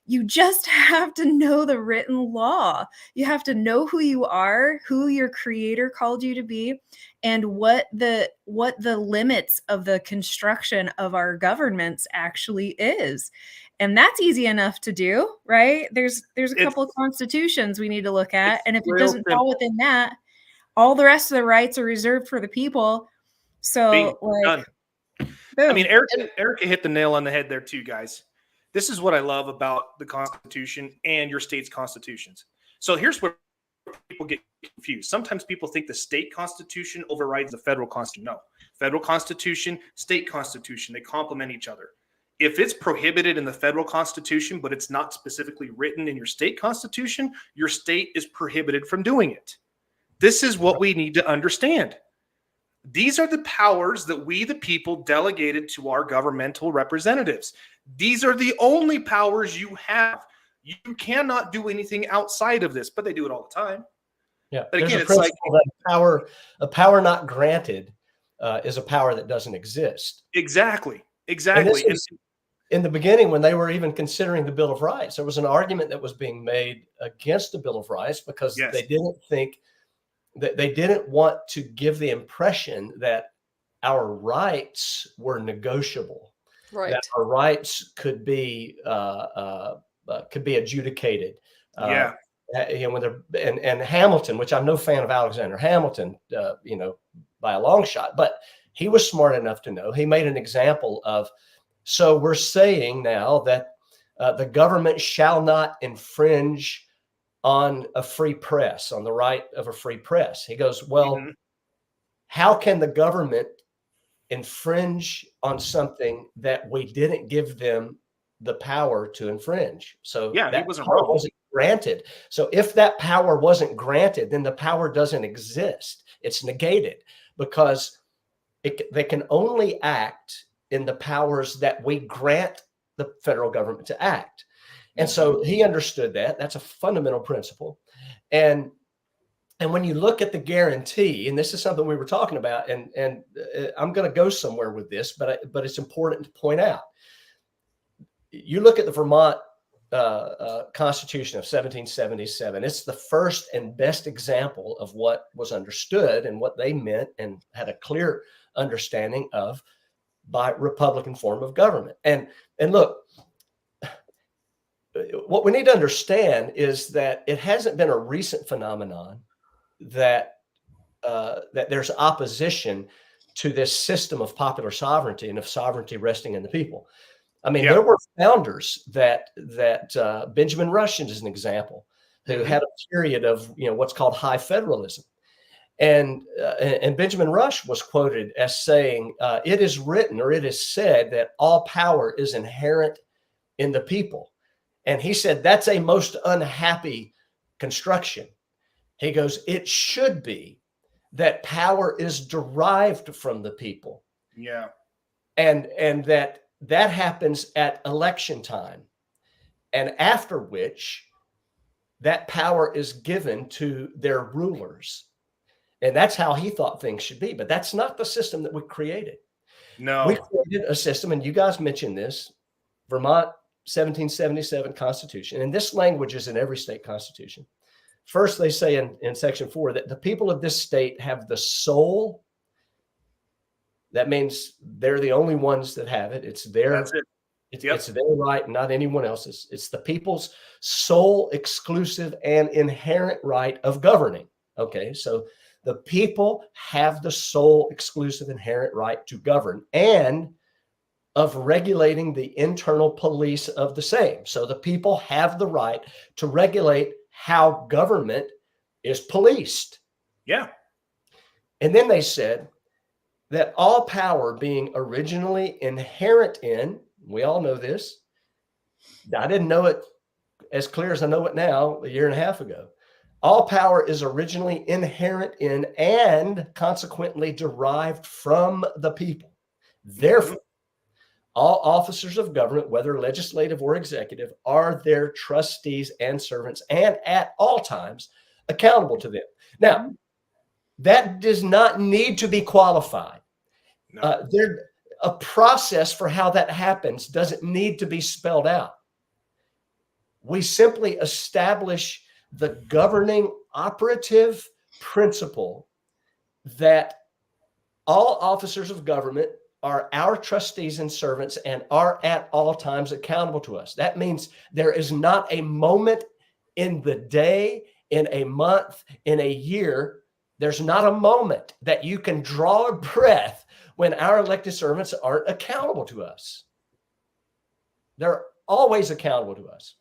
You just have to know the written law. You have to know who you are, who your creator called you to be, and what the limits of the construction of our governments actually is. And that's easy enough to do, right? There's a couple of constitutions we need to look at, and if it doesn't fall within that, all the rest of the rights are reserved for the people. So, like, done. boom. I mean, Erica hit the nail on the head there too, guys. This is what I love about the Constitution and your state's constitutions. So here's where people get confused. Sometimes people think the state constitution overrides the federal constitution. No, federal constitution, state constitution, they complement each other. If it's prohibited in the federal constitution, but it's not specifically written in your state constitution, your state is prohibited from doing it. This is what we need to understand. These are the powers that we, the people, delegated to our governmental representatives. These are the only powers you have. You cannot do anything outside of this, but they do it all the time. Yeah, but again, it's like that a power not granted is a power that doesn't exist. Exactly. And in the beginning, when they were even considering the Bill of Rights, there was an argument that was being made against the Bill of Rights because they didn't think that they didn't want to give the impression that our rights were negotiable, right? That our rights could be adjudicated. When they're and Hamilton, which I'm no fan of Alexander Hamilton, by a long shot, but he was smart enough to know. He made an example of. So we're saying now that the government shall not infringe on a free press, on the right of a free press. He goes, well, how can the government infringe on something that we didn't give them the power to infringe? So that power wasn't granted. So if that power wasn't granted, then the power doesn't exist. It's negated because they can only act in the powers that we grant the federal government to act. And so he understood that. That's a fundamental principle. And when you look at the guarantee, and this is something we were talking about, and I'm going to go somewhere with this, but it's important to point out. You look at the Vermont Constitution of 1777. It's the first and best example of what was understood and what they meant and had a clear understanding of by Republican form of government. And look, what we need to understand is that it hasn't been a recent phenomenon that there's opposition to this system of popular sovereignty and of sovereignty resting in the people. I mean, there were founders that Benjamin Rush is an example, who had a period of what's called high federalism. And Benjamin Rush was quoted as saying, "It is written, or it is said, that all power is inherent in the people." And he said that's a most unhappy construction. He goes, "It should be that power is derived from the people." Yeah. And that happens at election time, and after which that power is given to their rulers. And that's how he thought things should be. But that's not the system that we created. No. We created a system, and you guys mentioned this, Vermont 1777 Constitution, and this language is in every state constitution. First, they say in Section 4 that the people of this state have the sole. That means they're the only ones that have it. It's their, That's it. it's their right, not anyone else's. It's the people's sole, exclusive, and inherent right of governing. Okay, so the people have the sole, exclusive, inherent right to govern and of regulating the internal police of the same. So the people have the right to regulate how government is policed. Yeah. And then they said that all power being originally inherent in, we all know this. I didn't know it as clear as I know it now a year and a half ago. All power is originally inherent in and consequently derived from the people. Therefore, all officers of government, whether legislative or executive, are their trustees and servants, and at all times accountable to them. Now, that does not need to be qualified. No. A process for how that happens doesn't need to be spelled out. We simply establish the governing operative principle that all officers of government are our trustees and servants and are at all times accountable to us. That means there is not a moment in the day, in a month, in a year, there's not a moment that you can draw a breath when our elected servants aren't accountable to us. They're always accountable to us.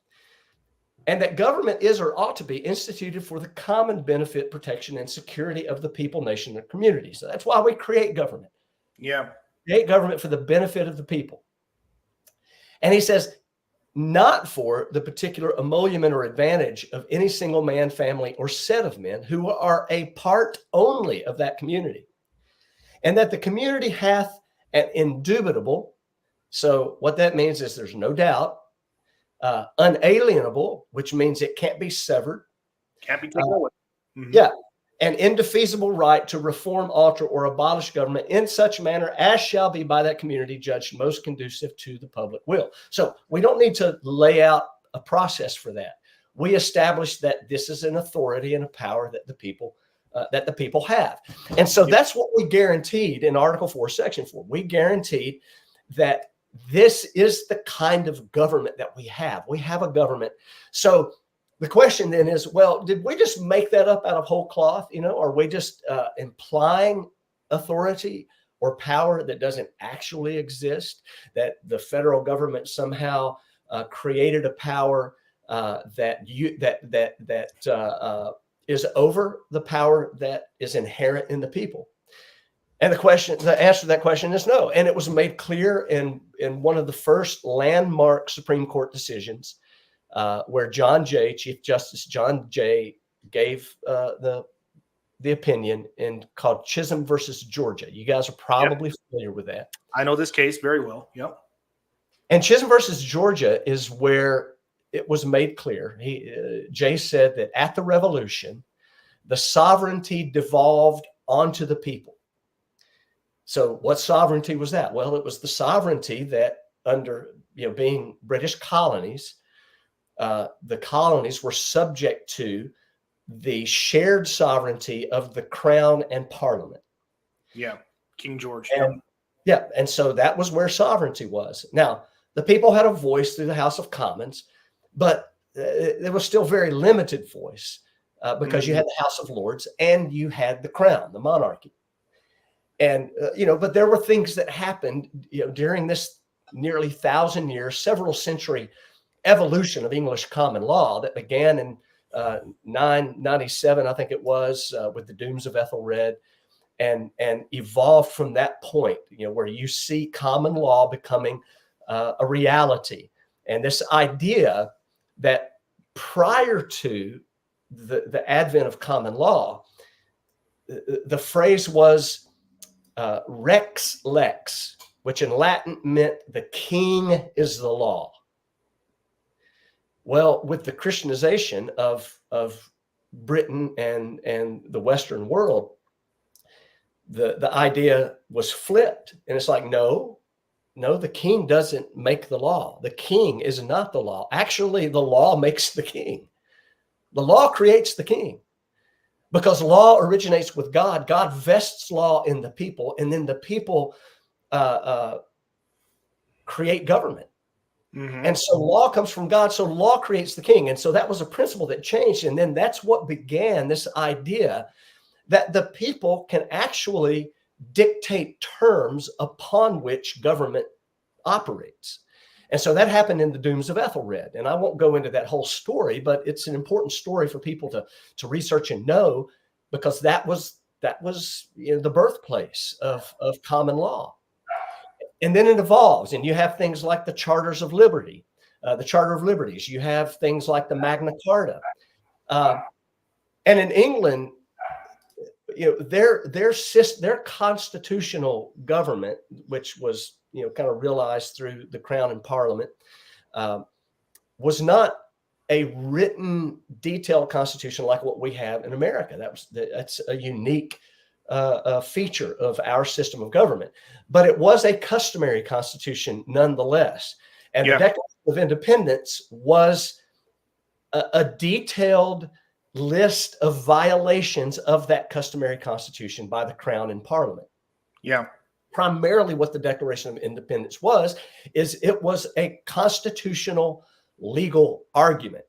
And that government is or ought to be instituted for the common benefit, protection, and security of the people, nation, and community. So that's why we create government. Yeah. Create government for the benefit of the people. And he says, not for the particular emolument or advantage of any single man, family, or set of men who are a part only of that community. And that the community hath an indubitable, so what that means is there's no doubt, unalienable, which means it can't be severed. Can't be taken away. Mm-hmm. Yeah. An indefeasible right to reform, alter, or abolish government in such manner as shall be by that community judged most conducive to the public will. So we don't need to lay out a process for that. We establish that this is an authority and a power that the people have. And so that's what we guaranteed in Article 4, Section 4. We guaranteed that this is the kind of government that we have. We have a government. So the question then is, well, did we just make that up out of whole cloth? Are we just implying authority or power that doesn't actually exist? That the federal government somehow created a power that is over the power that is inherent in the people? And the answer to that question is no. And it was made clear in one of the first landmark Supreme Court decisions, where Chief Justice John Jay, gave the opinion called Chisholm versus Georgia. You guys are probably familiar with that. I know this case very well. Yep. And Chisholm versus Georgia is where it was made clear. Jay said that at the Revolution, the sovereignty devolved onto the people. So what sovereignty was that? Well, it was the sovereignty that under, being British colonies, the colonies were subject to the shared sovereignty of the crown and parliament. Yeah. King George. And so that was where sovereignty was. Now, the people had a voice through the House of Commons, but there was still very limited voice because you had the House of Lords and you had the crown, the monarchy. And, but there were things that happened, during this nearly 1,000 years, several century evolution of English common law that began in 997, I think it was, with the Dooms of Ethelred, and evolved from that point, where you see common law becoming a reality. And this idea that prior to the advent of common law, the phrase was rex lex, which in Latin meant the king is the law. Well, with the Christianization of Britain and the Western world, the idea was flipped. And it's like, no, the king doesn't make the law. The king is not the law. Actually, the law makes the king. The law creates the king, because law originates with God. God vests law in the people, and then the people create government. Mm-hmm. And so law comes from God. So law creates the king. And so that was a principle that changed. And then that's what began this idea that the people can actually dictate terms upon which government operates. And so that happened in the Dooms of Ethelred. And I won't go into that whole story, but it's an important story for people to research and know, because that was the birthplace of common law. And then it evolves, and you have things like the Charters of Liberty, the Charter of Liberties. You have things like the Magna Carta. And in England, their constitutional government, which was kind of realized through the Crown and Parliament, was not a written, detailed constitution like what we have in America. That's a unique feature of our system of government, but it was a customary constitution nonetheless. And the Declaration of Independence was a detailed list of violations of that customary constitution by the Crown and Parliament. Yeah. Primarily what the Declaration of Independence was it was a constitutional legal argument,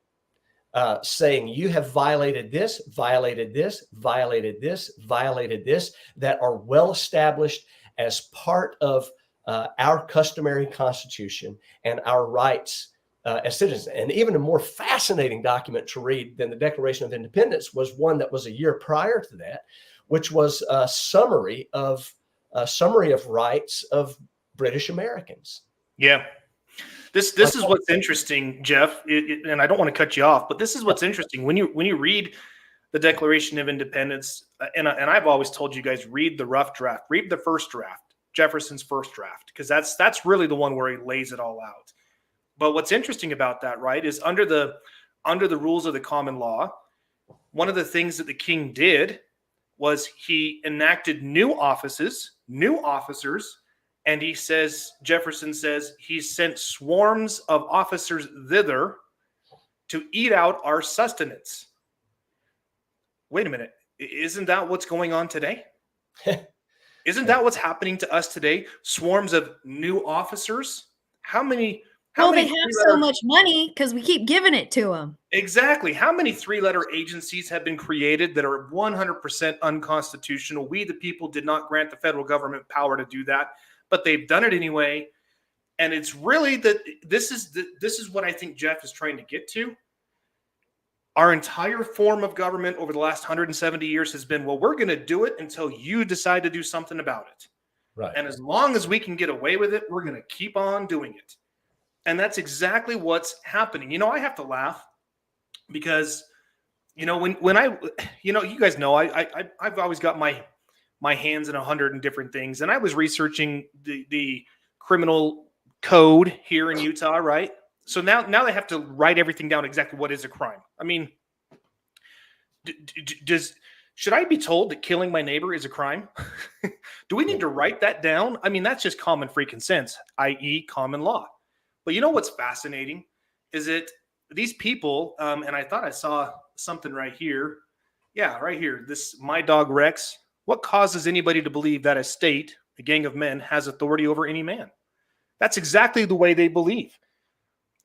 saying you have violated this, violated this, violated this, violated this, that are well established as part of our customary constitution and our rights as citizens. And even a more fascinating document to read than the Declaration of Independence was one that was a year prior to that, which was a summary of rights of British Americans. Yeah. This is what's interesting, Jeff, and I don't want to cut you off, but this is what's interesting. When you read the Declaration of Independence, and I've always told you guys, read the rough draft, read the first draft, Jefferson's first draft, because that's really the one where he lays it all out. But what's interesting about that, right, is under the rules of the common law, one of the things that the king did was he enacted new officers, and Jefferson says he sent swarms of officers thither to eat out our sustenance. Wait a minute. Isn't that what's going on today? Isn't that what's happening to us today? Swarms of new officers? How many they have so much money because we keep giving it to them. Exactly. How many three-letter agencies have been created that are 100% unconstitutional? We, the people, did not grant the federal government power to do that, but they've done it anyway. And it's really that this is what I think Jeff is trying to get to. Our entire form of government over the last 170 years has been, well, we're going to do it until you decide to do something about it. Right. And as long as we can get away with it, we're going to keep on doing it. And that's exactly what's happening. I have to laugh because, when I, you guys know, I've always got my hands in 100 different things. And I was researching the criminal code here in Utah, right? So now they have to write everything down exactly what is a crime. I mean, should I be told that killing my neighbor is a crime? Do we need to write that down? I mean, that's just common freaking sense, i.e. common law. But you know what's fascinating is that these people, and I thought I saw something right here. Yeah, right here. This My Dog Rex. What causes anybody to believe that a state, a gang of men, has authority over any man? That's exactly the way they believe.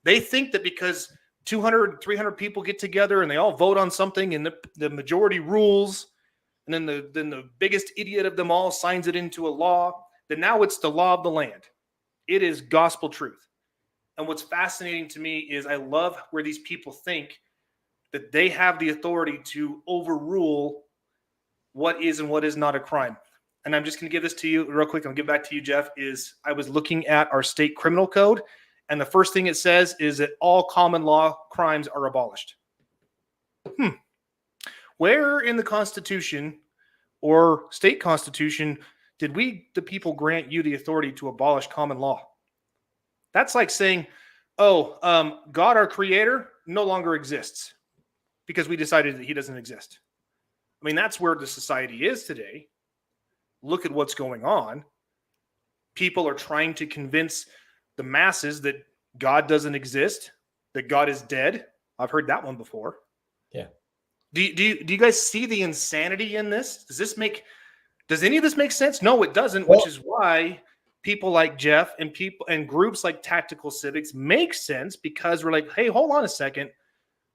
They think that because 200, 300 people get together and they all vote on something and the majority rules, and then the biggest idiot of them all signs it into a law, then now it's the law of the land. It is gospel truth. And what's fascinating to me is I love where these people think that they have the authority to overrule what is and what is not a crime. And I'm just going to give this to you real quick. I'll give back to you, Jeff. Is I was looking at our state criminal code, and the first thing it says is that all common law crimes are abolished. Where in the Constitution or state constitution did we, the people, grant you the authority to abolish common law? That's like saying, God, our creator, no longer exists because we decided that he doesn't exist. I mean, that's where the society is today. Look at what's going on. People are trying to convince the masses that God doesn't exist, that God is dead. I've heard that one before. Yeah. Do you guys see the insanity in this? Does any of this make sense? No, it doesn't, which is why people like Jeff and people and groups like Tactical Civics make sense, because we're like, hey, hold on a second.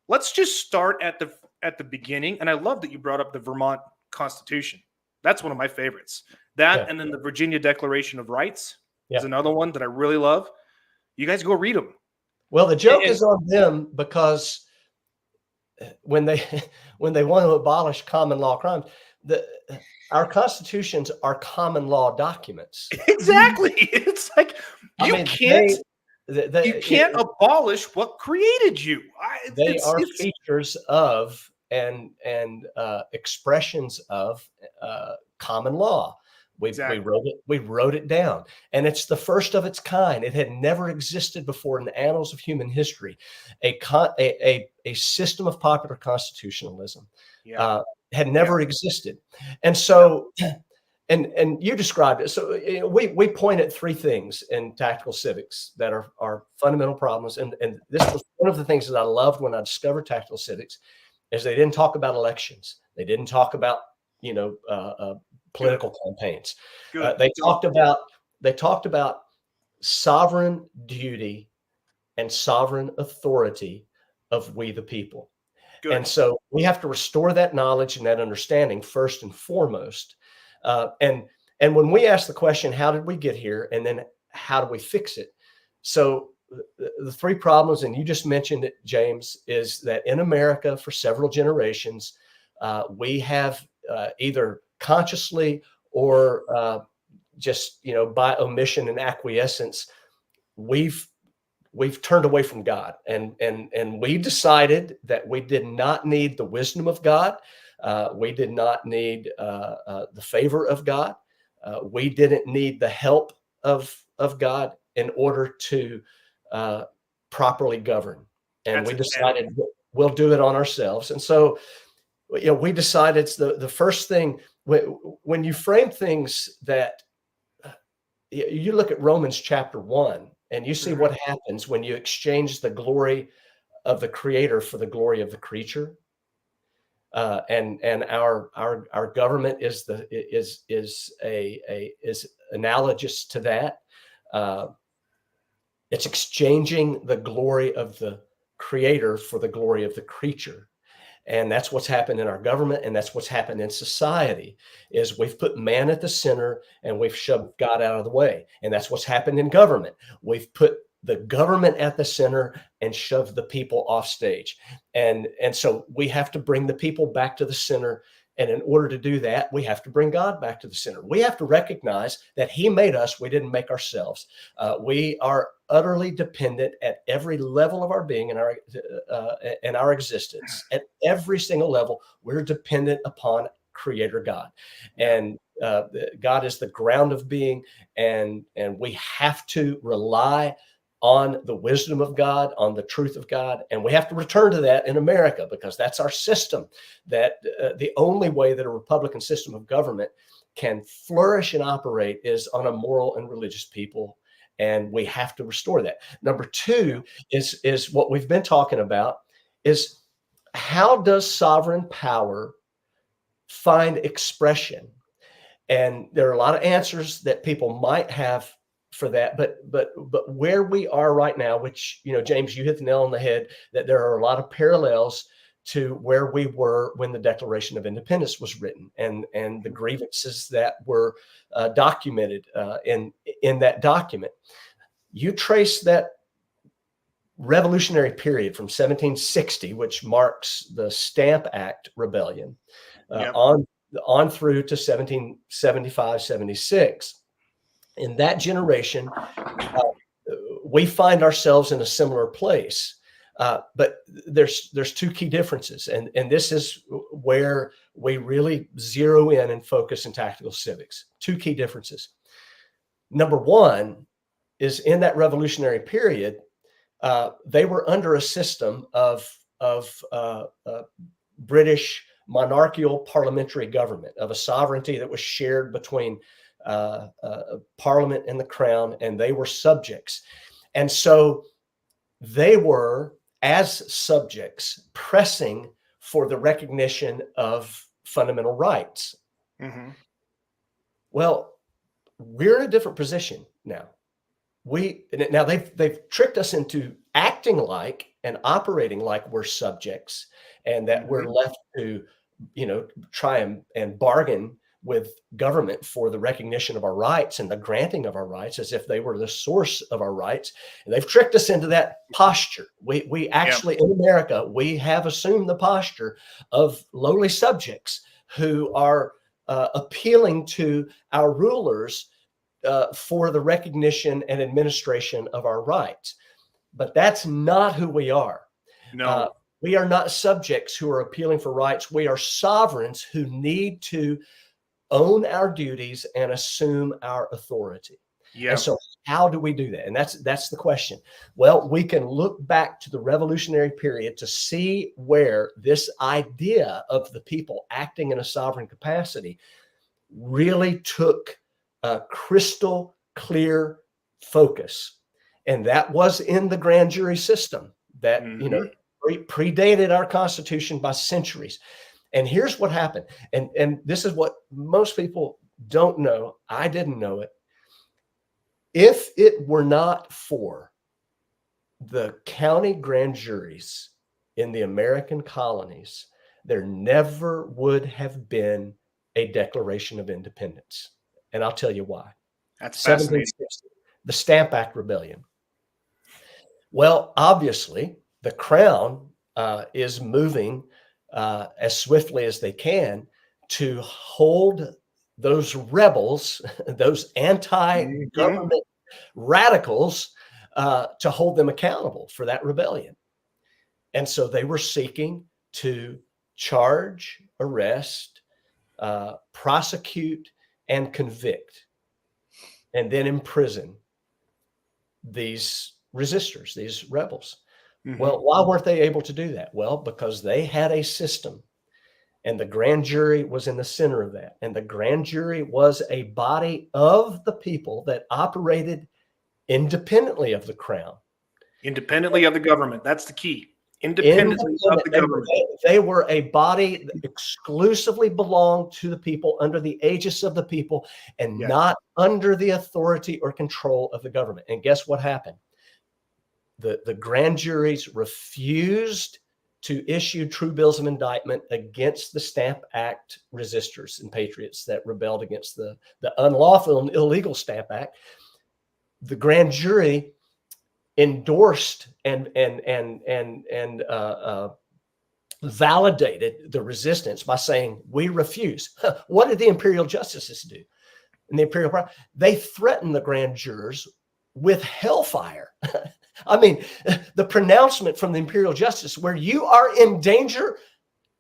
Let's just start at the beginning. And I love that you brought up the Vermont Constitution. That's one of my favorites. And then the Virginia Declaration of Rights is another one that I really love. You guys go read them. Well, the joke is on them, because when they want to abolish common law crimes, our constitutions are common law documents. Exactly. It's like you can't abolish what created you. They are features of and expressions of common law. We wrote it down, and it's the first of its kind. It had never existed before in the annals of human history. A system of popular constitutionalism had never existed, and so and you described it. So we point at three things in Tactical Civics that are fundamental problems, and this was one of the things that I loved when I discovered Tactical Civics, is they didn't talk about elections, they didn't talk about political campaigns. They talked about sovereign duty and sovereign authority of we the people. Good. And so we have to restore that knowledge and that understanding first and foremost. And when we ask the question, how did we get here? And then how do we fix it? So the three problems, and you just mentioned it, James, is that in America for several generations, we have either consciously or just by omission and acquiescence, we've turned away from God, and we decided that we did not need the wisdom of God, we did not need the favor of God, we didn't need the help of God in order to properly govern, and we decided we'll do it on ourselves. And so we decided it's the first thing when you frame things that you look at Romans chapter 1 and you see what happens when you exchange the glory of the creator for the glory of the creature. And our government is analogous to that. It's exchanging the glory of the creator for the glory of the creature. And that's what's happened in our government, and that's what's happened in society, is we've put man at the center and we've shoved God out of the way. And that's what's happened in government. We've put the government at the center and shoved the people off stage. And so we have to bring the people back to the center. And in order to do that, we have to bring God back to the center. We have to recognize that he made us. We didn't make ourselves. We are utterly dependent at every level of our being and our existence. At every single level, we're dependent upon Creator God. And God is the ground of being. And we have to rely on the wisdom of God, on the truth of God. And we have to return to that in America, because that's our system. That the only way that a Republican system of government can flourish and operate is on a moral and religious people. And we have to restore that. Number two is what we've been talking about, is how does sovereign power find expression? And there are a lot of answers that people might have for that, but where we are right now, which, James, you hit the nail on the head, that there are a lot of parallels to where we were when the Declaration of Independence was written, and the grievances that were documented in that document. You trace revolutionary period from 1760, which marks the Stamp Act Rebellion, Yep. on through to 1775, 76. In that generation, we find ourselves in a similar place. But there's two key differences, and this is where we really zero in and focus in tactical civics. Two key differences. Number one is in that revolutionary period, they were under a system of British monarchical parliamentary government, of a sovereignty that was shared between Parliament and the Crown, and they were subjects. And so they were, as subjects, pressing for the recognition of fundamental rights. Mm-hmm. Well, we're in a different position now. They've tricked us into acting like and operating like we're subjects, and that Mm-hmm. we're left to, try and bargain with government for the recognition of our rights and the granting of our rights as if they were the source of our rights. And they've tricked us into that posture. We actually, in America, we have assumed the posture of lowly subjects who are appealing to our rulers for the recognition and administration of our rights. But that's not who we are. No. We are not subjects who are appealing for rights. We are sovereigns who need to own our duties and assume our authority. Yeah. And so how do we do that? And that's the question. Well, we can look back to the revolutionary period to see where this idea of the people acting in a sovereign capacity really took a crystal clear focus. And that was in the grand jury system that, predated our Constitution by centuries. And here's what happened. And this is what most people don't know. I didn't know it. If it were not for the county grand juries in the American colonies, there never would have been a Declaration of Independence. And I'll tell you why. That's fascinating. 1760, the Stamp Act Rebellion. Well, obviously, the Crown is moving as swiftly as they can to hold those rebels, those anti-government radicals, to hold them accountable for that rebellion. And so they were seeking to charge, arrest, prosecute, and convict, and then imprison these resistors, these rebels. Mm-hmm. Well, why weren't they able to do that? Well, because they had a system, and the grand jury was in the center of that. And the grand jury was a body of the people that operated independently of the Crown. Independently of the government. That's the key. Independently of the government. They were a body that exclusively belonged to the people, under the aegis of the people, and not under the authority or control of the government. And guess what happened? The grand juries refused to issue true bills of indictment against the Stamp Act resistors and patriots that rebelled against the unlawful and illegal Stamp Act. The grand jury endorsed and validated the resistance by saying, we refuse. What did the imperial justices do? And the imperial, they threatened the grand jurors with hellfire. I mean, the pronouncement from the imperial justice, where you are in danger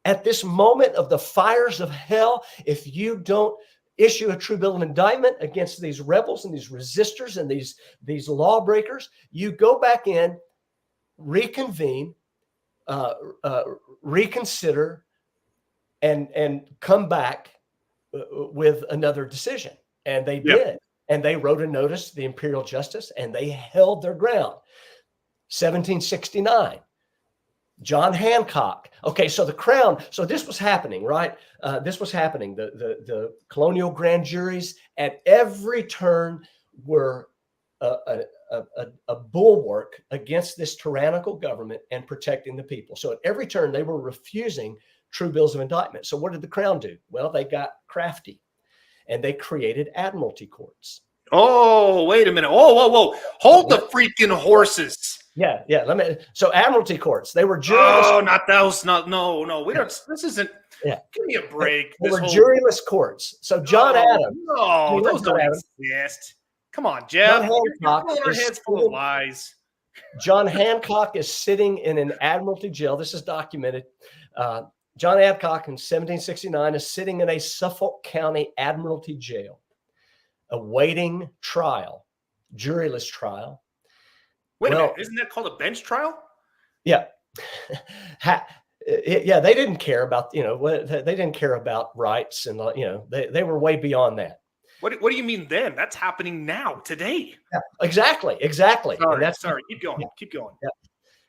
at this moment of the fires of hell if you don't issue a true bill of indictment against these rebels and these resistors and these lawbreakers. You go back in, reconvene, reconsider, and come back with another decision. And they did. And they wrote a notice to the imperial justice, and they held their ground. 1769. John Hancock. Okay, so the Crown. So this was happening, right? This was happening. The colonial grand juries at every turn were a bulwark against this tyrannical government and protecting the people. So at every turn, they were refusing true bills of indictment. So what did the Crown do? Well, they got crafty, and they created admiralty courts. Oh, wait a minute. Whoa, whoa, whoa. Hold the freaking horses. Yeah. So admiralty courts, they were juryless. Oh, not those. No. We don't. This isn't. Yeah. Give me a break. They This were whole. juryless courts. So John Adams. No, those John don't Adams. exist. Come on, Jeff. John You're Hancock filling our is heads full of lies. John Hancock is sitting in an admiralty jail. This is documented. John Hancock in 1769 is sitting in a Suffolk County admiralty jail, awaiting trial, juryless trial. Wait a minute. Isn't that called a bench trial? Yeah. Yeah, they didn't care about, they didn't care about rights, and, they were way beyond that. What do you mean then? That's happening now, today. Yeah, exactly. Sorry. Keep going. Keep going. Yeah.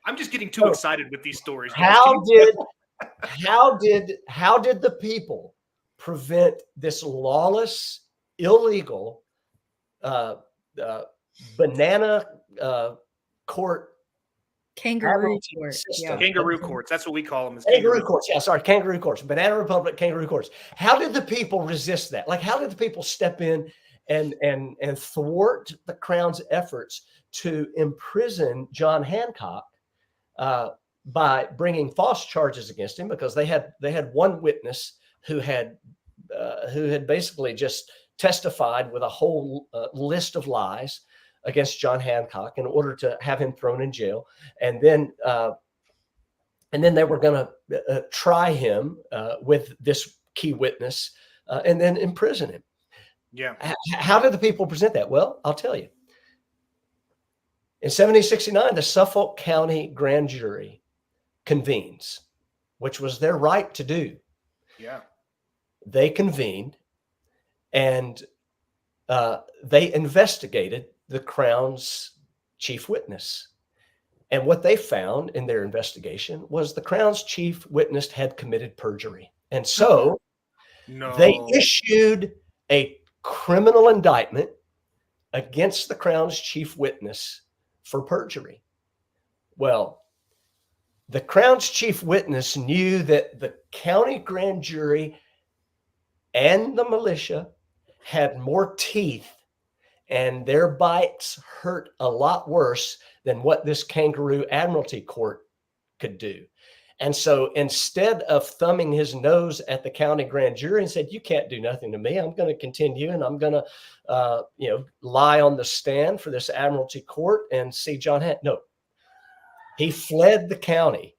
I'm just getting too excited with these stories. How did the people prevent this lawless, illegal, banana court? Kangaroo court. System. Yeah. Kangaroo courts. That's what we call them. Is Kangaroo courts. Yeah, sorry. Kangaroo courts. Banana Republic, kangaroo courts. How did the people resist that? Like, how did the people step in and thwart the Crown's efforts to imprison John Hancock by bringing false charges against him? Because they had one witness who had basically just testified with a whole list of lies against John Hancock in order to have him thrown in jail. And then they were going to try him with this key witness and then imprison him. Yeah. How did the people present that? Well, I'll tell you. In 1769, the Suffolk County grand jury convenes, which was their right to do. Yeah. They convened and they investigated the Crown's chief witness. And what they found in their investigation was the Crown's chief witness had committed perjury. And so they issued a criminal indictment against the Crown's chief witness for perjury. Well, the Crown's chief witness knew that the county grand jury and the militia had more teeth, and their bites hurt a lot worse than what this kangaroo admiralty court could do. And so instead of thumbing his nose at the county grand jury and said, "You can't do nothing to me, I'm going to continue and I'm going to, lie on the stand for this admiralty court and see John Hancock." No, he fled the county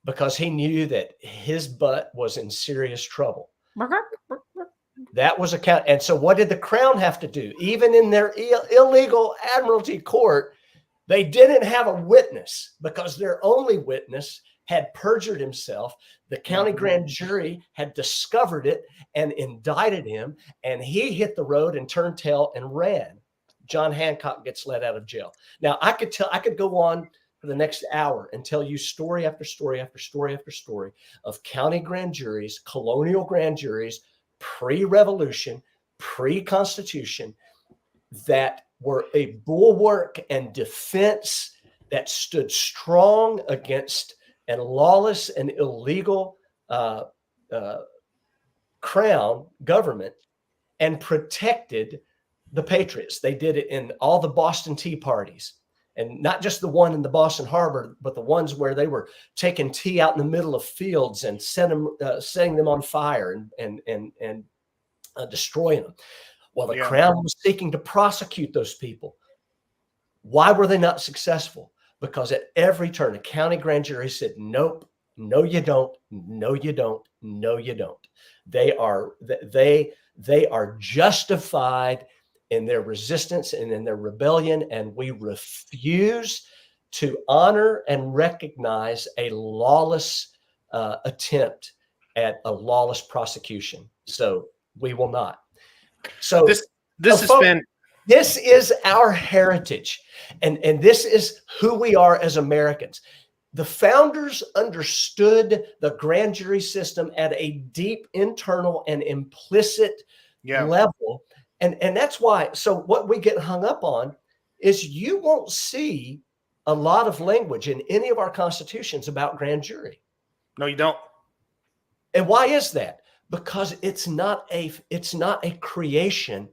because he knew that his butt was in serious trouble. That was a count. And so what did the Crown have to do? Even in their illegal admiralty court, they didn't have a witness because their only witness had perjured himself. The county grand jury had discovered it and indicted him, and he hit the road and turned tail and ran. John Hancock gets let out of jail. Now, I could go on for the next hour and tell you story after story after story after story of county grand juries, colonial grand juries, pre-revolution, pre-constitution, that were a bulwark and defense that stood strong against a lawless and illegal Crown government and protected the patriots. They did it in all the Boston Tea Parties, and not just the one in the Boston Harbor, but the ones where they were taking tea out in the middle of fields and setting them on fire and destroying them. Well, the Crown was seeking to prosecute those people. Why were they not successful? Because at every turn, the county grand jury said, "Nope, no, you don't, no, you don't, no, you don't." They are justified in their resistance and in their rebellion, and we refuse to honor and recognize a lawless attempt at a lawless prosecution. So we will not. So this is our heritage, and this is who we are as Americans. The founders understood the grand jury system at a deep internal and implicit level. And that's why, so what we get hung up on is you won't see a lot of language in any of our constitutions about grand jury. No, you don't. And why is that? Because it's not a creation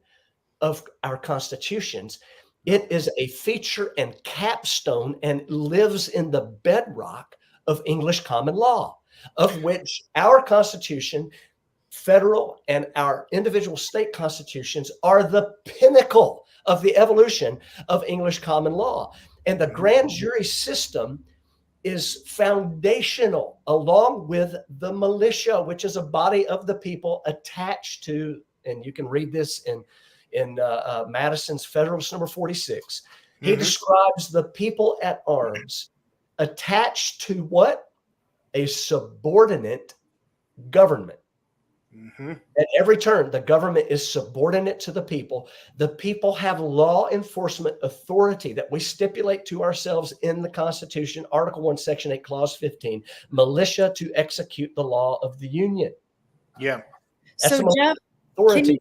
of our constitutions. It is a feature and capstone and lives in the bedrock of English common law, of which our Constitution, federal and our individual state constitutions, are the pinnacle of the evolution of English common law. And the grand jury system is foundational, along with the militia, which is a body of the people attached to, and you can read this in Madison's Federalist number 46. He describes the people at arms attached to what? A subordinate government. At every turn, the government is subordinate to the people. The people have law enforcement authority that we stipulate to ourselves in the Constitution, Article 1, Section 8, Clause 15, militia to execute the law of the Union. Yeah. That's So, the Jeff, authority.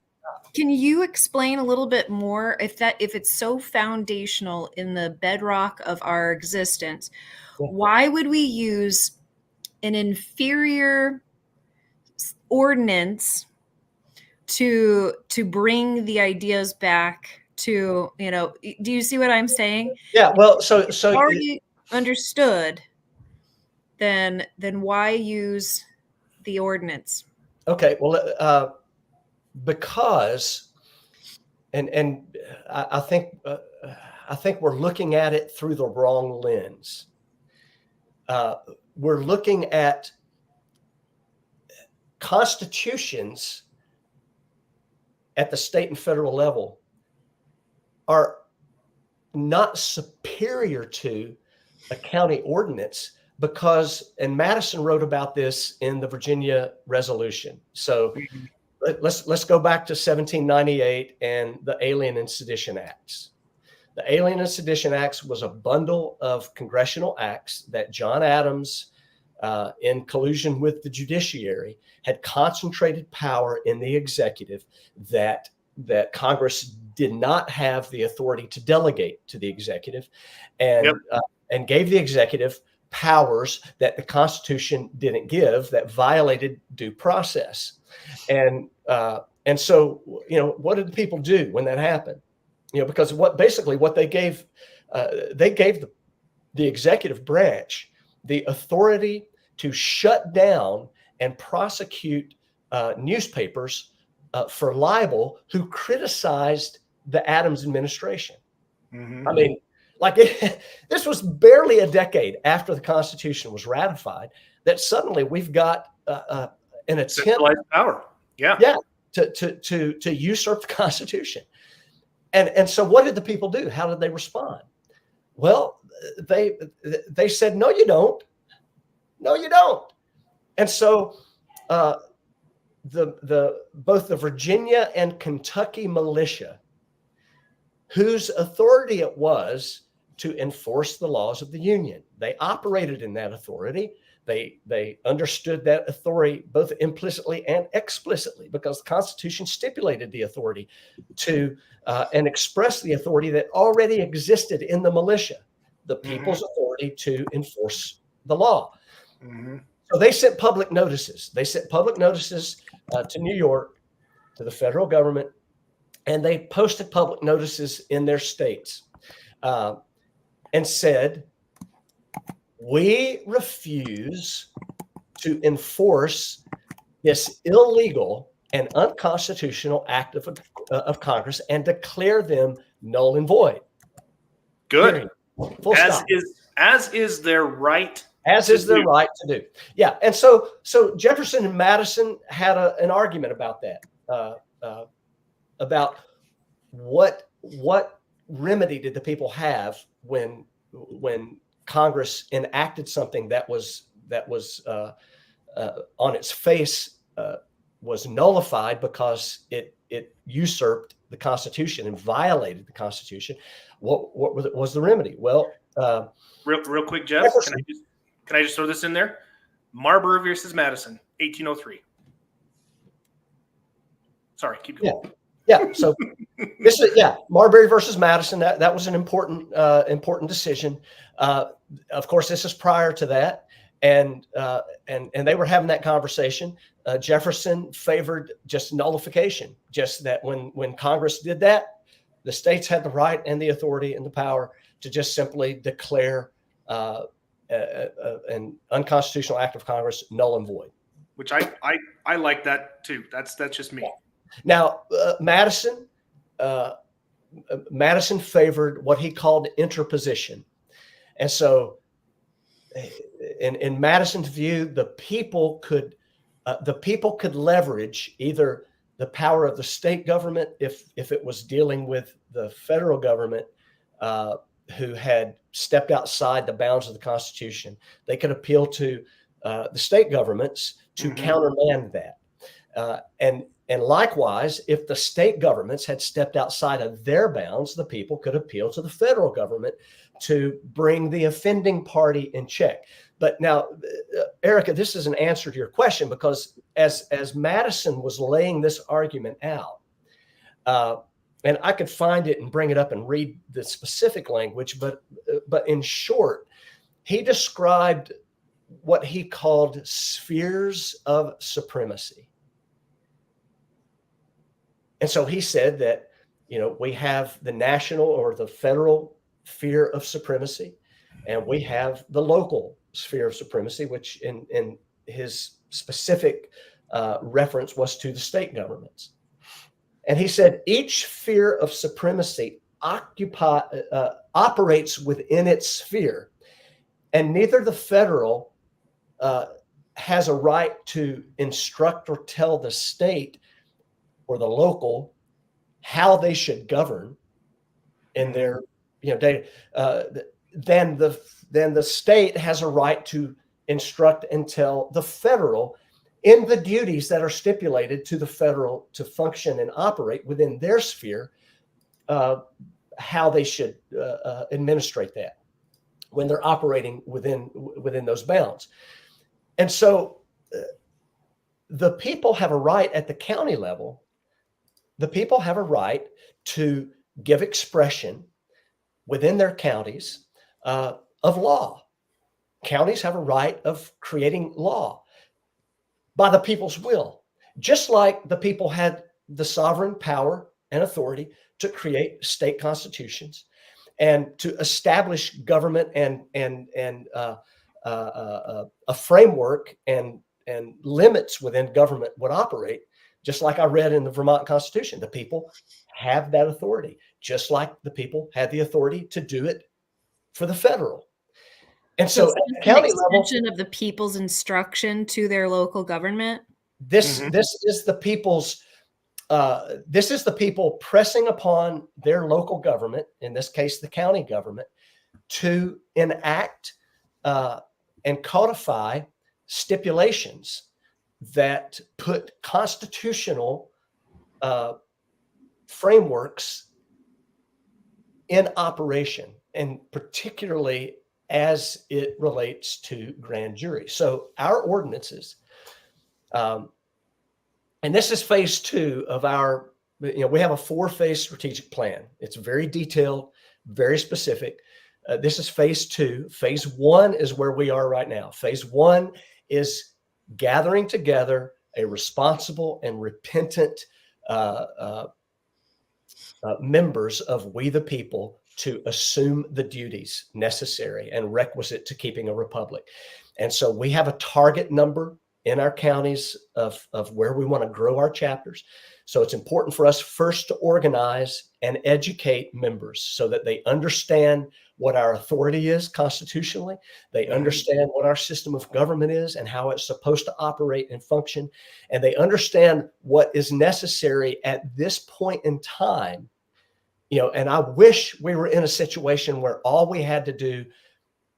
can you explain a little bit more if it's so foundational in the bedrock of our existence? Why would we use an inferior ordinance to bring the ideas back to, do you see what I'm saying? Yeah, well, so already understood, then why use the ordinance? Okay, well, because, and I think we're looking at it through the wrong lens. We're looking at constitutions at the state and federal level are not superior to a county ordinance because, and Madison wrote about this in the Virginia Resolution. So let's go back to 1798 and the Alien and Sedition Acts. The Alien and Sedition Acts was a bundle of congressional acts that John Adams, in collusion with the judiciary, had concentrated power in the executive that Congress did not have the authority to delegate to the executive, and gave the executive powers that the Constitution didn't give, that violated due process. And so, what did the people do when that happened? Because what they gave the executive branch the authority to shut down and prosecute newspapers for libel who criticized the Adams administration. I mean, this was barely a decade after the Constitution was ratified that suddenly we've got an attempt, centralized power, to usurp the Constitution. And so what did the people do? How did they respond? Well, they said, no, you don't. No, you don't. And so both the Virginia and Kentucky militia, whose authority it was to enforce the laws of the Union, they operated in that authority. They understood that authority both implicitly and explicitly because the Constitution stipulated the authority to and expressed the authority that already existed in the militia, the people's authority to enforce the law. So they sent public notices. They sent public notices to New York, to the federal government, and they posted public notices in their states and said, we refuse to enforce this illegal and unconstitutional act of Congress and declare them null and void. Good. Full stop. As is their right. As is their right to do. Yeah. And so Jefferson and Madison had an argument about that, about what remedy did the people have when Congress enacted something that was on its face was nullified because it usurped the Constitution and violated the Constitution. What was the remedy? Well, real quick, Jeff, can I just throw this in there? Marbury versus Madison, 1803. Sorry, keep going. Yeah. So this is Marbury versus Madison. That was an important decision. Of course, this is prior to that, and they were having that conversation. Jefferson favored just nullification, just that when Congress did that, the states had the right and the authority and the power to just simply declare an unconstitutional act of Congress null and void. Which I like that too. That's just me. Now, Madison favored what he called interposition. And so in Madison's view, the people could leverage either the power of the state government if it was dealing with the federal government who had stepped outside the bounds of the Constitution. They could appeal to the state governments to countermand that. And likewise, if the state governments had stepped outside of their bounds, the people could appeal to the federal government to bring the offending party in check. But now, Erica, this is an answer to your question, because as Madison was laying this argument out, and I could find it and bring it up and read the specific language, but in short, he described what he called spheres of supremacy. And so he said that, we have the national or the federal sphere of supremacy, and we have the local sphere of supremacy, which in his specific reference was to the state governments. And he said each sphere of supremacy operates within its sphere, and neither the federal has a right to instruct or tell the state or the local how they should govern in their day. Then the state has a right to instruct and tell the federal in the duties that are stipulated to the federal to function and operate within their sphere, how they should administrate that when they're operating within those bounds. And so the people have a right at the county level. The people have a right to give expression within their counties of law. Counties have a right of creating law by the people's will, just like the people had the sovereign power and authority to create state constitutions and to establish government and a framework and limits within government would operate. Just like I read in the Vermont Constitution, the people have that authority, just like the people had the authority to do it for the federal. And so, it's at the an county level, extension of the people's instruction to their local government. this is the people's. This is the people pressing upon their local government, in this case, the county government, to enact and codify stipulations that put constitutional frameworks in operation, and particularly as it relates to grand juries. So our ordinances, and this is phase 2 of our, we have a 4-phase strategic plan. It's very detailed, very specific. This is phase 2. Phase 1 is where we are right now. Phase 1 is gathering together a responsible and repentant members of we the people to assume the duties necessary and requisite to keeping a republic. And so we have a target number in our counties of where we want to grow our chapters. So it's important for us first to organize and educate members so that they understand what our authority is constitutionally. They understand what our system of government is and how it's supposed to operate and function. And they understand what is necessary at this point in time. And I wish we were in a situation where all we had to do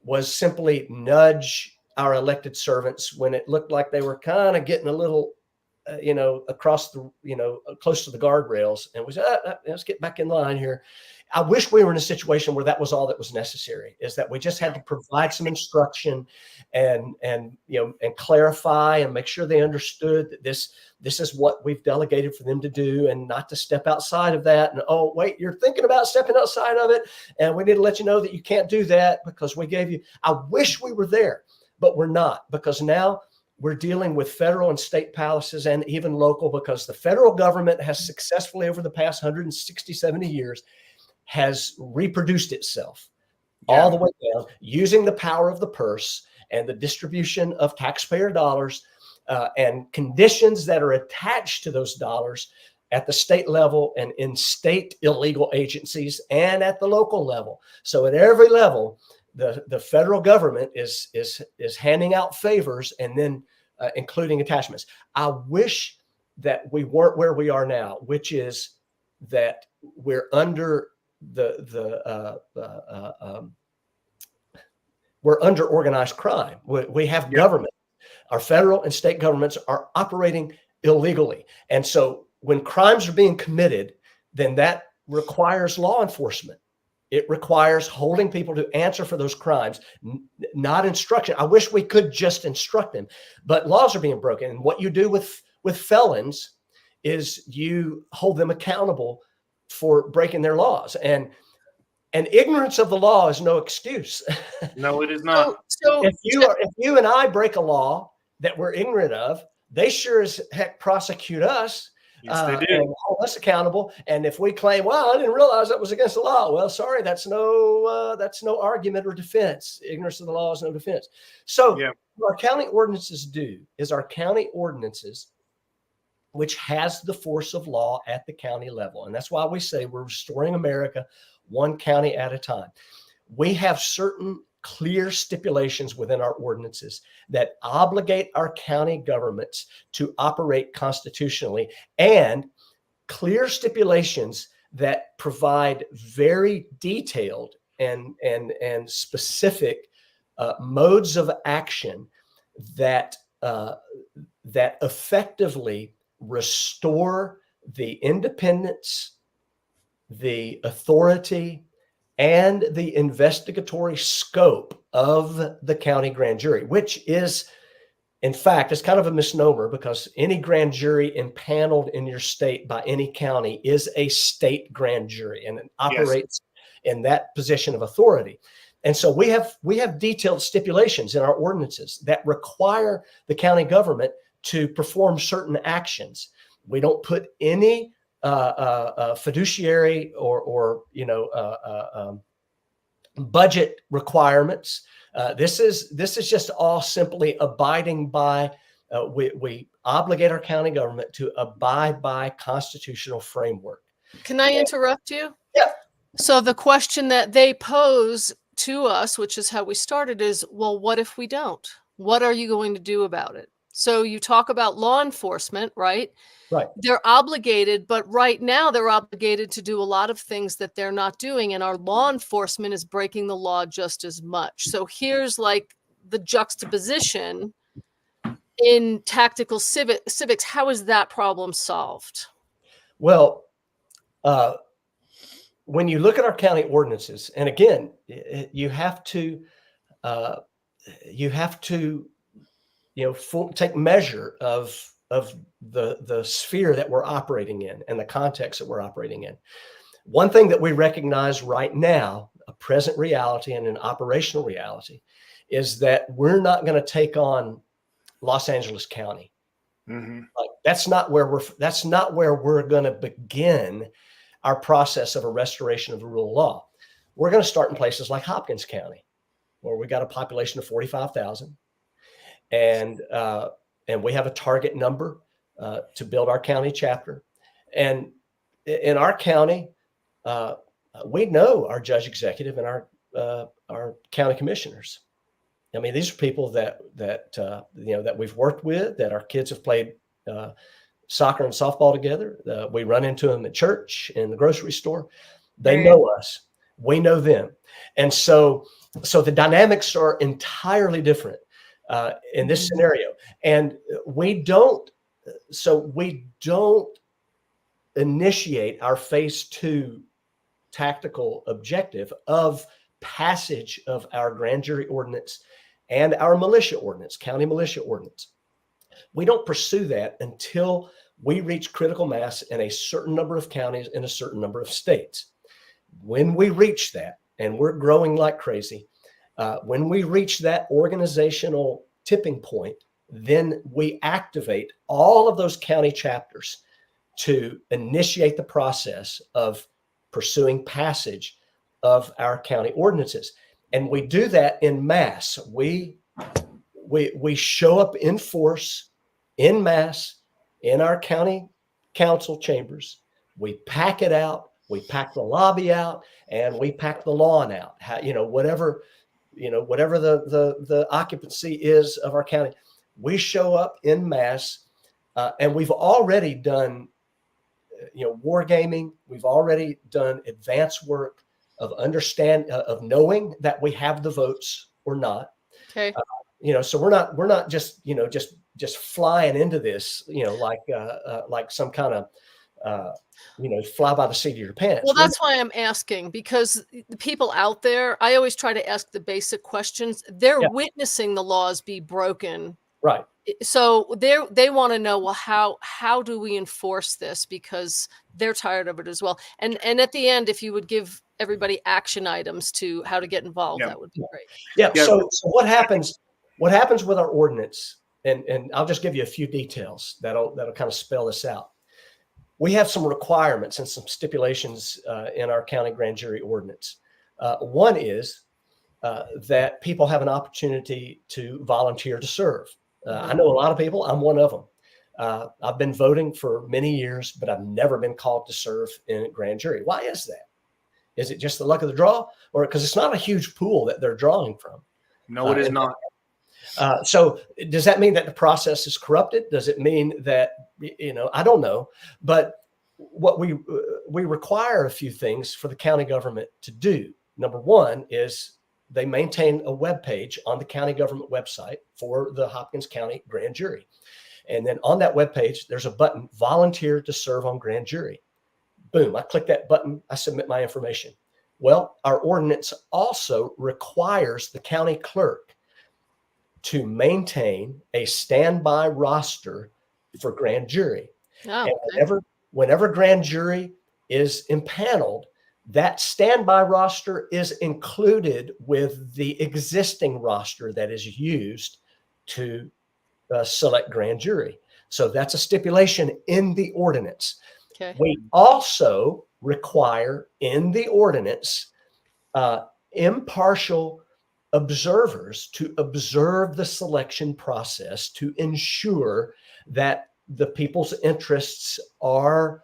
was simply nudge our elected servants when it looked like they were kind of getting a little, across the, close to the guardrails, and we said, let's get back in line here. I wish we were in a situation where that was all that was necessary, is that we just had to provide some instruction and clarify and make sure they understood that this is what we've delegated for them to do, and not to step outside of that. And, oh, wait, you're thinking about stepping outside of it, and we need to let you know that you can't do that because we gave you. I wish we were there. but we're not, because now we're dealing with federal and state palaces and even local, because the federal government has successfully over the past 160, 70 years has reproduced itself all the way down using the power of the purse and the distribution of taxpayer dollars and conditions that are attached to those dollars at the state level and in state illegal agencies and at the local level. So at every level, the federal government is handing out favors and then including attachments. I wish that we weren't where we are now, which is that we're under we're under organized crime. We have government. Our federal and state governments are operating illegally. And so when crimes are being committed, then that requires law enforcement. It requires holding people to answer for those crimes, not instruction. I wish we could just instruct them, but laws are being broken. And what you do with felons is you hold them accountable for breaking their laws. And ignorance of the law is no excuse. No, it is not. So if you and I break a law that we're ignorant of, they sure as heck prosecute us. Yes, they do. And hold us accountable. And if we claim, well, I didn't realize that was against the law. Well, sorry, that's no argument or defense. Ignorance of the law is no defense. So what our county ordinances do is our county ordinances, which has the force of law at the county level. And that's why we say we're restoring America one county at a time. We have certain clear stipulations within our ordinances that obligate our county governments to operate constitutionally, and clear stipulations that provide very detailed and specific modes of action that effectively restore the independence, the authority, and the investigatory scope of the county grand jury, which is, in fact, it's kind of a misnomer, because any grand jury impaneled in your state by any county is a state grand jury, and it operates in that position of authority. And so we have detailed stipulations in our ordinances that require the county government to perform certain actions. We don't put any fiduciary or budget requirements. This is just all simply abiding by. We obligate our county government to abide by constitutional framework. Can I interrupt you? Yeah. So the question that they pose to us, which is how we started, is, well, what if we don't? What are you going to do about it? So you talk about law enforcement, right? Right. They're obligated, but right now they're obligated to do a lot of things that they're not doing. And our law enforcement is breaking the law just as much. So here's like the juxtaposition in tactical civics. How is that problem solved? Well, when you look at our county ordinances, and again, you have to take measure of the sphere that we're operating in and the context that we're operating in. One thing that we recognize right now, a present reality and an operational reality, is that we're not going to take on Los Angeles County. Mm-hmm. Like, that's not where we're going to begin our process of a restoration of the rule of law. We're going to start in places like Hopkins County, where we got a population of 45,000, and we have a target number to build our county chapter. And in our county, we know our judge executive and our county commissioners. I mean, these are people that we've worked with, that our kids have played soccer and softball together. We run into them at church, in the grocery store. They know us. We know them. And so the dynamics are entirely different in this scenario. And we don't initiate our phase 2 tactical objective of passage of our grand jury ordinance and our militia ordinance, county militia ordinance. We don't pursue that until we reach critical mass in a certain number of counties in a certain number of states. When we reach that, and we're growing like crazy, When we reach that organizational tipping point, then we activate all of those county chapters to initiate the process of pursuing passage of our county ordinances. And we do that in mass. We show up in force, in mass, in our county council chambers. We pack it out. We pack the lobby out, and we pack the lawn out. Whatever the occupancy is of our county, we show up in mass, and we've already done wargaming. We've already done advanced work of of knowing that we have the votes or not. Okay. So we're not just just flying into this, like some kind of fly by the seat of your pants. Well, that's why I'm asking, because the people out there, I always try to ask the basic questions. They're witnessing the laws be broken. Right. So they want to know, well, how do we enforce this? Because they're tired of it as well. And at the end, if you would give everybody action items to how to get involved, that would be great. Yeah. So what happens with our ordinance, and I'll just give you a few details that'll kind of spell this out. We have some requirements and some stipulations in our county grand jury ordinance. One is that people have an opportunity to volunteer to serve. I know a lot of people. I'm one of them. I've been voting for many years, but I've never been called to serve in a grand jury. Why is that? Is it just the luck of the draw, or because it's not a huge pool that they're drawing from? No, it is not. So does that mean that the process is corrupted? Does it mean that, I don't know, but what we require a few things for the county government to do. Number one is they maintain a web page on the county government website for the Hopkins County grand jury. And then on that web page, there's a button, volunteer to serve on grand jury. Boom, I click that button, I submit my information. Well, our ordinance also requires the county clerk to maintain a standby roster for grand jury. Oh, and whenever grand jury is impaneled, that standby roster is included with the existing roster that is used to select grand jury. So that's a stipulation in the ordinance. Okay. We also require in the ordinance impartial observers to observe the selection process to ensure that the people's interests are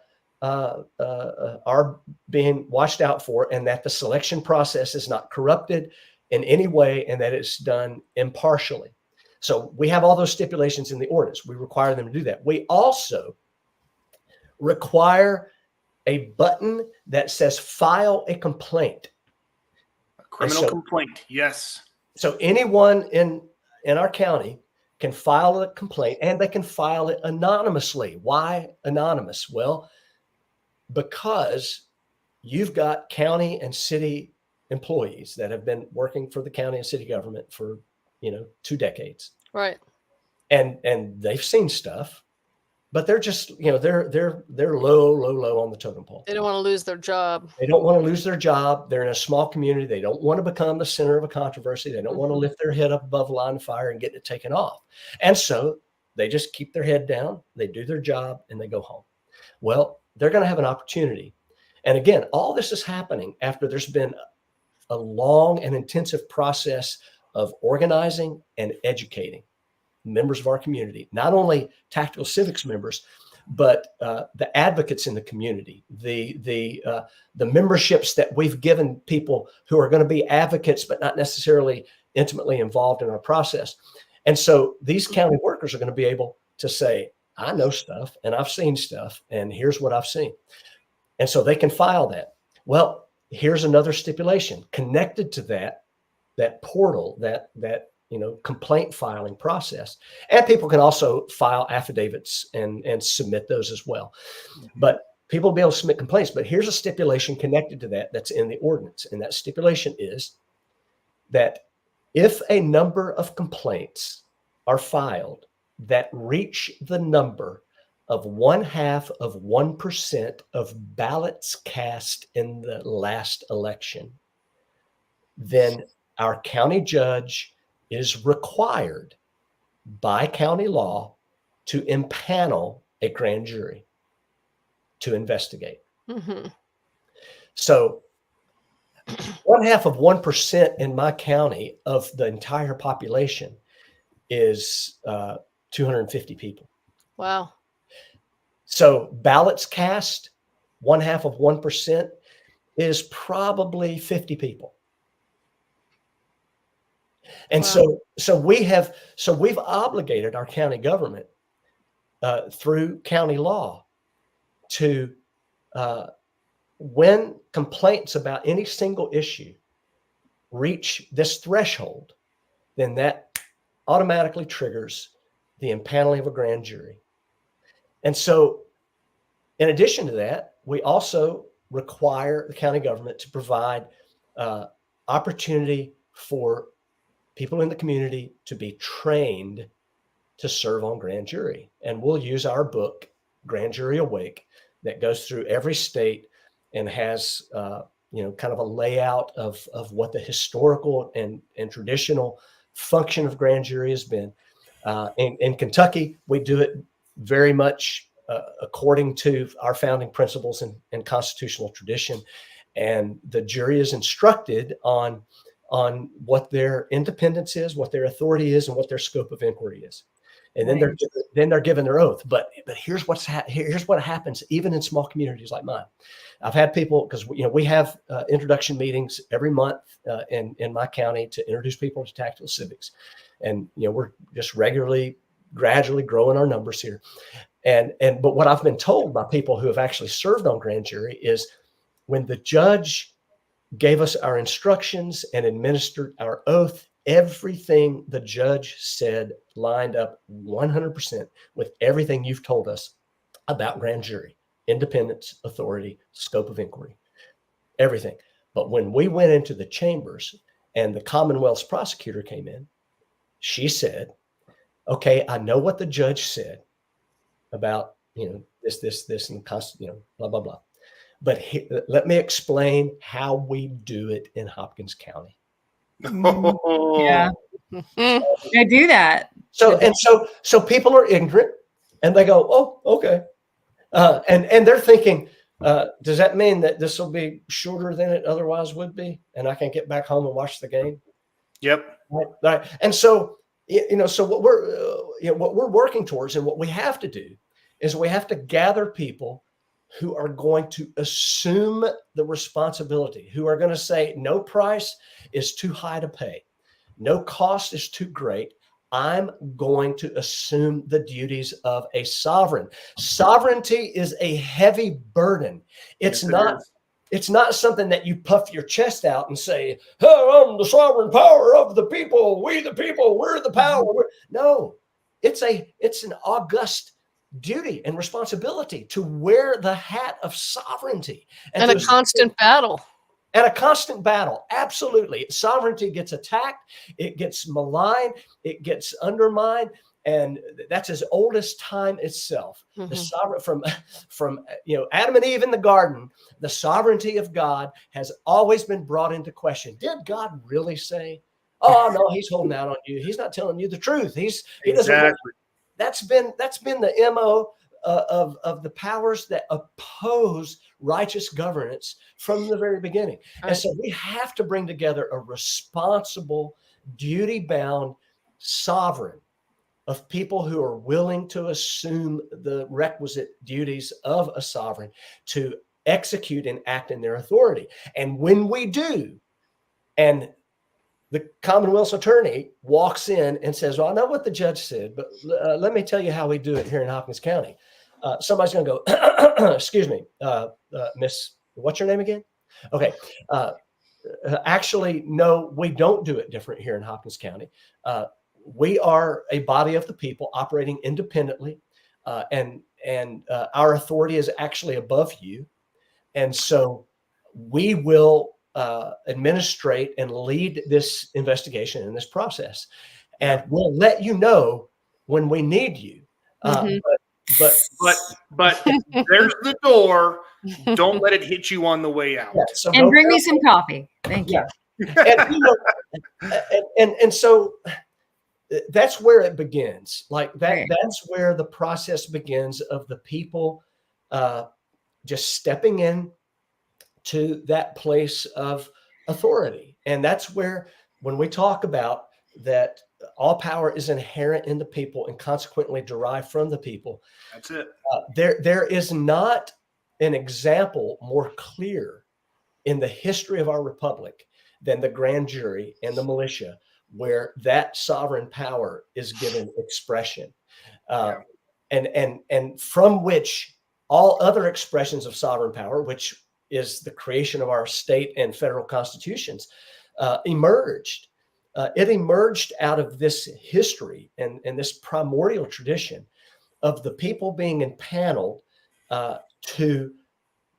being watched out for, and that the selection process is not corrupted in any way, and that it's done impartially. So we have all those stipulations in the ordinance. We require them to do that. We also require a button that says file a complaint. Criminal complaint, yes. So anyone in our county can file a complaint, and they can file it anonymously. Why anonymous? Well, because you've got county and city employees that have been working for the county and city government for 2 decades. Right. And they've seen stuff, but they're just, they're low on the totem pole. They don't want to lose their job. They don't want to lose their job. They're in a small community. They don't want to become the center of a controversy. They don't want to lift their head up above the line of fire and get it taken off. And so they just keep their head down. They do their job and they go home. Well, they're going to have an opportunity. And again, all this is happening after there's been a long and intensive process of organizing and educating members of our community, not only tactical civics members, but the advocates in the community, the memberships that we've given people who are going to be advocates, but not necessarily intimately involved in our process. And so these county workers are going to be able to say, I know stuff and I've seen stuff, and here's what I've seen. And so they can file that. Well, here's another stipulation connected to that portal, that complaint filing process. And people can also file affidavits and submit those as well. But people will be able to submit complaints. But here's a stipulation connected to that's in the ordinance. And that stipulation is that if a number of complaints are filed that reach the number of 0.5% of ballots cast in the last election, then our county judge is required by county law to impanel a grand jury to investigate. Mm-hmm. So 0.5% in my county of the entire population is 250 people. Wow. So ballots cast, 0.5% is probably 50 people. And Wow. so we've obligated our county government through county law to when complaints about any single issue reach this threshold, then that automatically triggers the impaneling of a grand jury. And so in addition to that, we also require the county government to provide opportunity for people in the community to be trained to serve on grand jury. And we'll use our book, Grand Jury Awake, that goes through every state and has kind of a layout of what the historical and traditional function of grand jury has been. In Kentucky, we do it very much according to our founding principles and constitutional tradition. And the jury is instructed on what their independence is, what their authority is, and what their scope of inquiry is. And then they're given their oath. But here's here's what happens even in small communities like mine. I've had people, because we have introduction meetings every month in my county to introduce people to tactical civics, and we're just gradually growing our numbers here. But what I've been told by people who have actually served on grand jury is when the judge gave us our instructions and administered our oath, everything the judge said lined up 100% with everything you've told us about grand jury: independence, authority, scope of inquiry, everything. But when we went into the chambers and the Commonwealth's prosecutor came in, she said, okay, I know what the judge said about, this, and blah, blah, blah. But let me explain how we do it in Hopkins County. Yeah, I do that. So people are ignorant, and they go, oh, okay. And they're thinking, does that mean that this will be shorter than it otherwise would be, and I can get back home and watch the game? Yep. Right. And so, so what we're working towards, and what we have to do, is we have to gather people who are going to assume the responsibility, who are going to say, no price is too high to pay, no cost is too great. I'm going to assume the duties of a sovereign. Sovereignty is a heavy burden. It's not something that you puff your chest out and say, oh, I'm the sovereign power of the people. We the people, we're the power. No, it's an august duty and responsibility to wear the hat of sovereignty. And a constant battle. And a constant battle. Absolutely. Sovereignty gets attacked. It gets maligned. It gets undermined. And that's as old as time itself. Mm-hmm. The sovereign from Adam and Eve in the garden, the sovereignty of God has always been brought into question. Did God really say, oh no, he's holding out on you. He's not telling you the truth. He doesn't. That's been the MO of the powers that oppose righteous governance from the very beginning. Right. And so we have to bring together a responsible, duty-bound sovereign of people who are willing to assume the requisite duties of a sovereign to execute and act in their authority. And when we do, and the Commonwealth's attorney walks in and says, well, I know what the judge said, but let me tell you how we do it here in Hopkins County. Somebody's going to go, excuse me, Miss, what's your name again? Okay. Actually, no, we don't do it different here in Hopkins County. We are a body of the people operating independently, and our authority is actually above you. And so we will administrate and lead this investigation and this process, and we'll let you know when we need you. But there's the door. Don't let it hit you on the way out. Yeah, so and bring me some coffee. Thank you. And And so that's where it begins. Like that, Right. that's where the process begins of the people just stepping in to that place of authority. And that's where, when we talk about that, all power is inherent in the people and consequently derived from the people. That's it. There is not an example more clear in the history of our republic than the grand jury and the militia, where that sovereign power is given expression, and from which all other expressions of sovereign power, which is the creation of our state and federal constitutions, emerged. It emerged out of this history and this primordial tradition of the people being empaneled to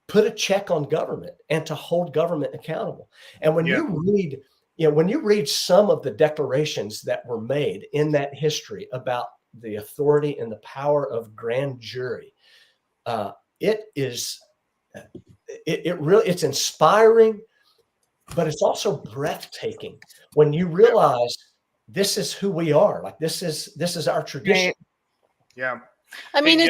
put a check on government and to hold government accountable. And when you read some of the declarations that were made in that history about the authority and the power of grand jury, it's inspiring, but it's also breathtaking when you realize this is who we are. Like this is our tradition. Right. Yeah. I mean, Hey,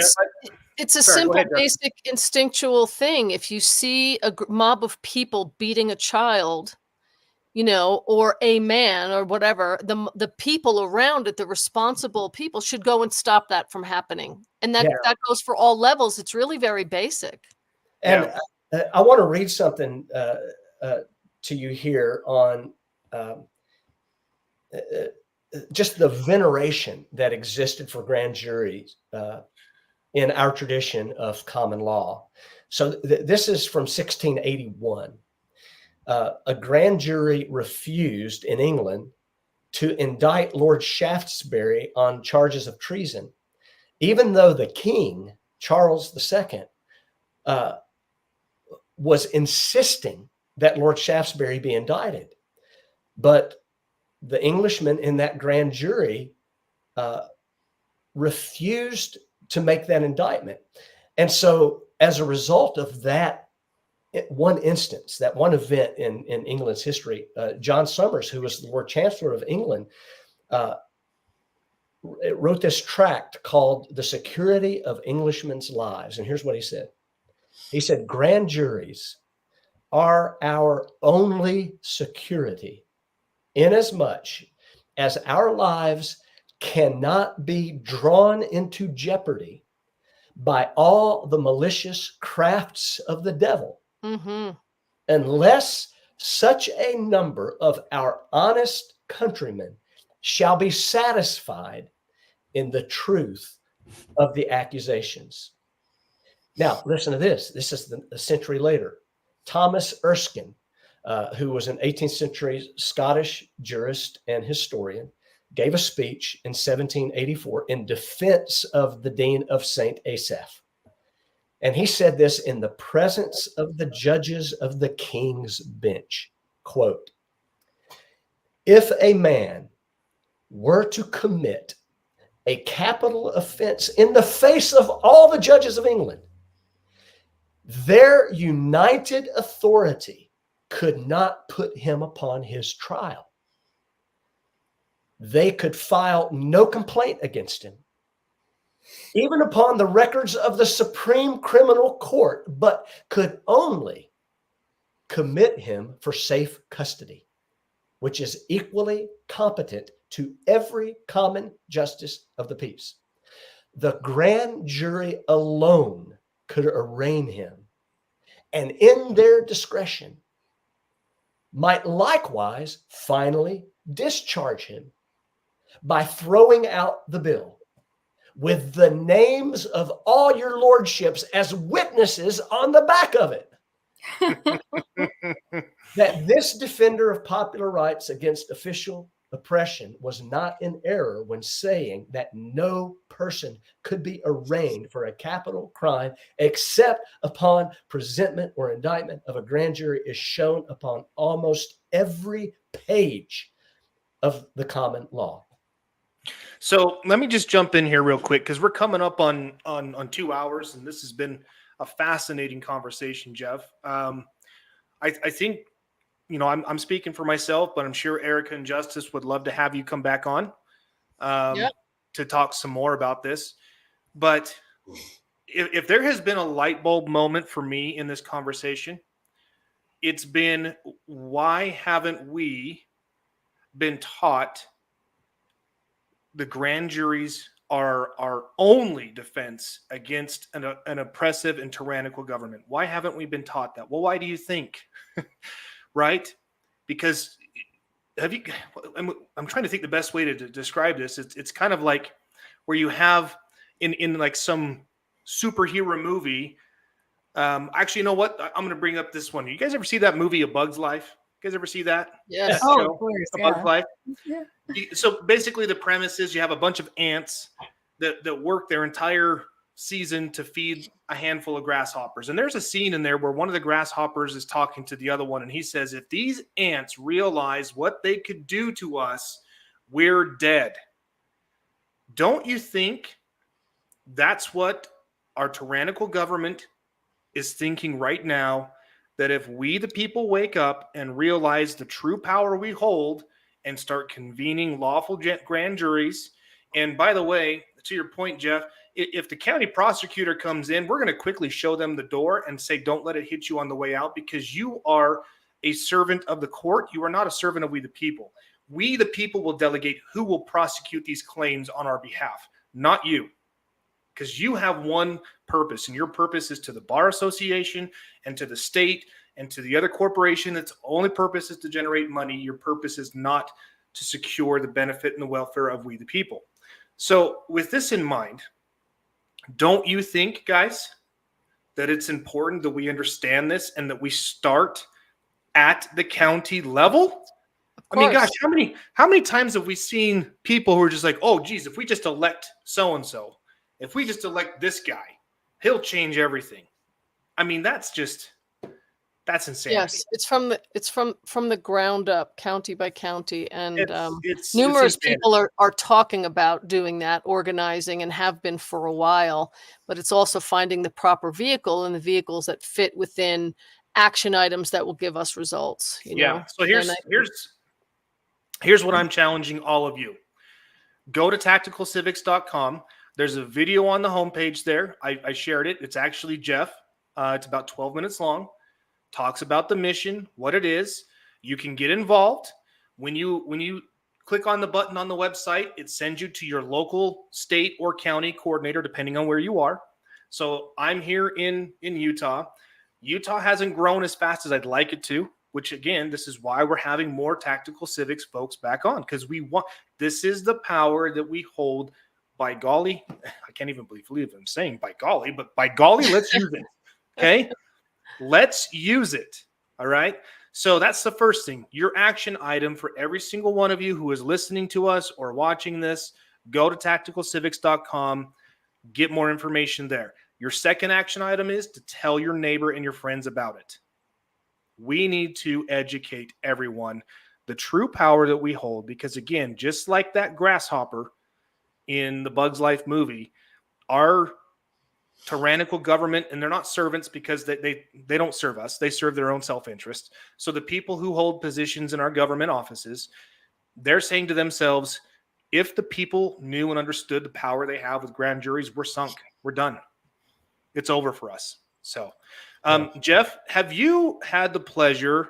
it's a Sorry, go simple, ahead, Justin. basic, instinctual thing. If you see a mob of people beating a child, or a man or whatever, the people around it, the responsible people, should go and stop that from happening. And that goes for all levels. It's really very basic. And I want to read something to you here on just the veneration that existed for grand juries in our tradition of common law. So this is from 1681. A grand jury refused in England to indict Lord Shaftesbury on charges of treason, even though the king, Charles II, was insisting that Lord Shaftesbury be indicted. But the Englishmen in that grand jury refused to make that indictment. And so as a result of that one instance, that one event in England's history, John Somers, who was the Lord Chancellor of England, wrote this tract called The Security of Englishmen's Lives. And here's what he said. He said, grand juries are our only security, inasmuch as our lives cannot be drawn into jeopardy by all the malicious crafts of the devil, unless such a number of our honest countrymen shall be satisfied in the truth of the accusations. Now, listen to this. This is a century later. Thomas Erskine, who was an 18th century Scottish jurist and historian, gave a speech in 1784 in defense of the Dean of St. Asaph. And he said this in the presence of the judges of the king's bench, quote, "If a man were to commit a capital offense in the face of all the judges of England, their united authority could not put him upon his trial. They could file no complaint against him, even upon the records of the Supreme Criminal Court, but could only commit him for safe custody, which is equally competent to every common justice of the peace. The grand jury alone could arraign him, and in their discretion might likewise finally discharge him by throwing out the bill with the names of all your lordships as witnesses on the back of it. That this defender of popular rights against official oppression was not in error when saying that no person could be arraigned for a capital crime except upon presentment or indictment of a grand jury is shown upon almost every page of the common law." So let me just jump in here real quick because we're coming up on 2 hours, and this has been a fascinating conversation, Jeff. I think I'm speaking for myself, but I'm sure Erica and Justice would love to have you come back on Yep. to talk some more about this. But if there has been a light bulb moment for me in this conversation, it's been, why haven't we been taught the grand juries are our only defense against an oppressive and tyrannical government? Why haven't we been taught that? Well, why do you think? Right? Because I'm trying to think the best way to describe this. It's kind of like where you have in like some superhero movie. Actually, you know what? I'm going to bring up this one. You guys ever see that movie, A Bug's Life? You guys ever see that? Yes. Oh, Show? of course. A Yeah. Bug's Life. Yeah. So basically, the premise is you have a bunch of ants that work their entire season to feed a handful of grasshoppers. And there's a scene in there where one of the grasshoppers is talking to the other one, and he says, if these ants realize what they could do to us, we're dead. Don't you think that's what our tyrannical government is thinking right now? That if we, the people, wake up and realize the true power we hold and start convening lawful grand juries, and by the way, to your point, Jeff, if the county prosecutor comes in, we're going to quickly show them the door and say, don't let it hit you on the way out, because you are a servant of the court. You are not a servant of we, the people. We, the people, will delegate who will prosecute these claims on our behalf, not you. Because you have one purpose, and your purpose is to the Bar Association and to the state and to the other corporation that's only purpose is to generate money. Your purpose is not to secure the benefit and the welfare of we, the people. So with this in mind, don't you think, guys, that it's important that we understand this and that we start at the county level? I mean, gosh, how many times have we seen people who are just like, oh, geez, if we just elect so-and-so, if we just elect this guy, he'll change everything. I mean, that's insanity. Yes, it's from the ground up, county by county, and It's numerous insanity. people are talking about doing that, organizing, and have been for a while. But it's also finding the proper vehicle and the vehicles that fit within action items that will give us results. You know? So here's what I'm challenging all of you. Go to tacticalcivics.com. There's a video on the homepage there. I shared it. It's actually Jeff. It's about 12 minutes long. Talks about the mission, what it is. You can get involved. When you click on the button on the website, it sends you to your local state or county coordinator, depending on where you are. So I'm here in Utah. Utah hasn't grown as fast as I'd like it to, which again, this is why we're having more Tactical Civics folks back on, because this is the power that we hold. By golly, I can't even believe I'm saying by golly, but by golly, let's use it. Okay? Let's use it. All right? So that's the first thing. Your action item for every single one of you who is listening to us or watching this, go to tacticalcivics.com, get more information there. Your second action item is to tell your neighbor and your friends about it. We need to educate everyone the true power that we hold, because again, just like that grasshopper in the Bug's Life movie, our tyrannical government, and they're not servants because they don't serve us. They serve their own self-interest. So the people who hold positions in our government offices, they're saying to themselves, if the people knew and understood the power they have with grand juries, we're sunk. We're done. It's over for us. So, Jeff, have you had the pleasure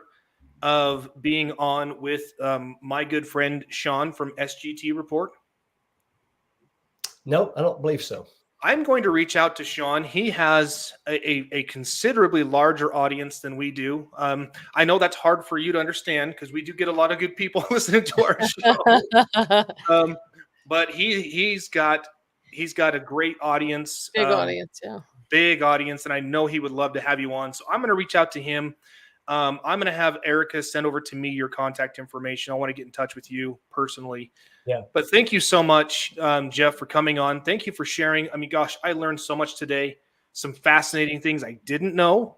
of being on with my good friend Sean from SGT Report? No, I don't believe so. I'm going to reach out to Sean. He has a considerably larger audience than we do. I know that's hard for you to understand because we do get a lot of good people listening to our show. But he's got a great audience. Big audience, yeah. Big audience, and I know he would love to have you on. So I'm going to reach out to him. I'm going to have Erica send over to me your contact information. I want to get in touch with you personally. Yeah. But thank you so much, Jeff, for coming on. Thank you for sharing. I mean, gosh, I learned so much today. Some fascinating things I didn't know.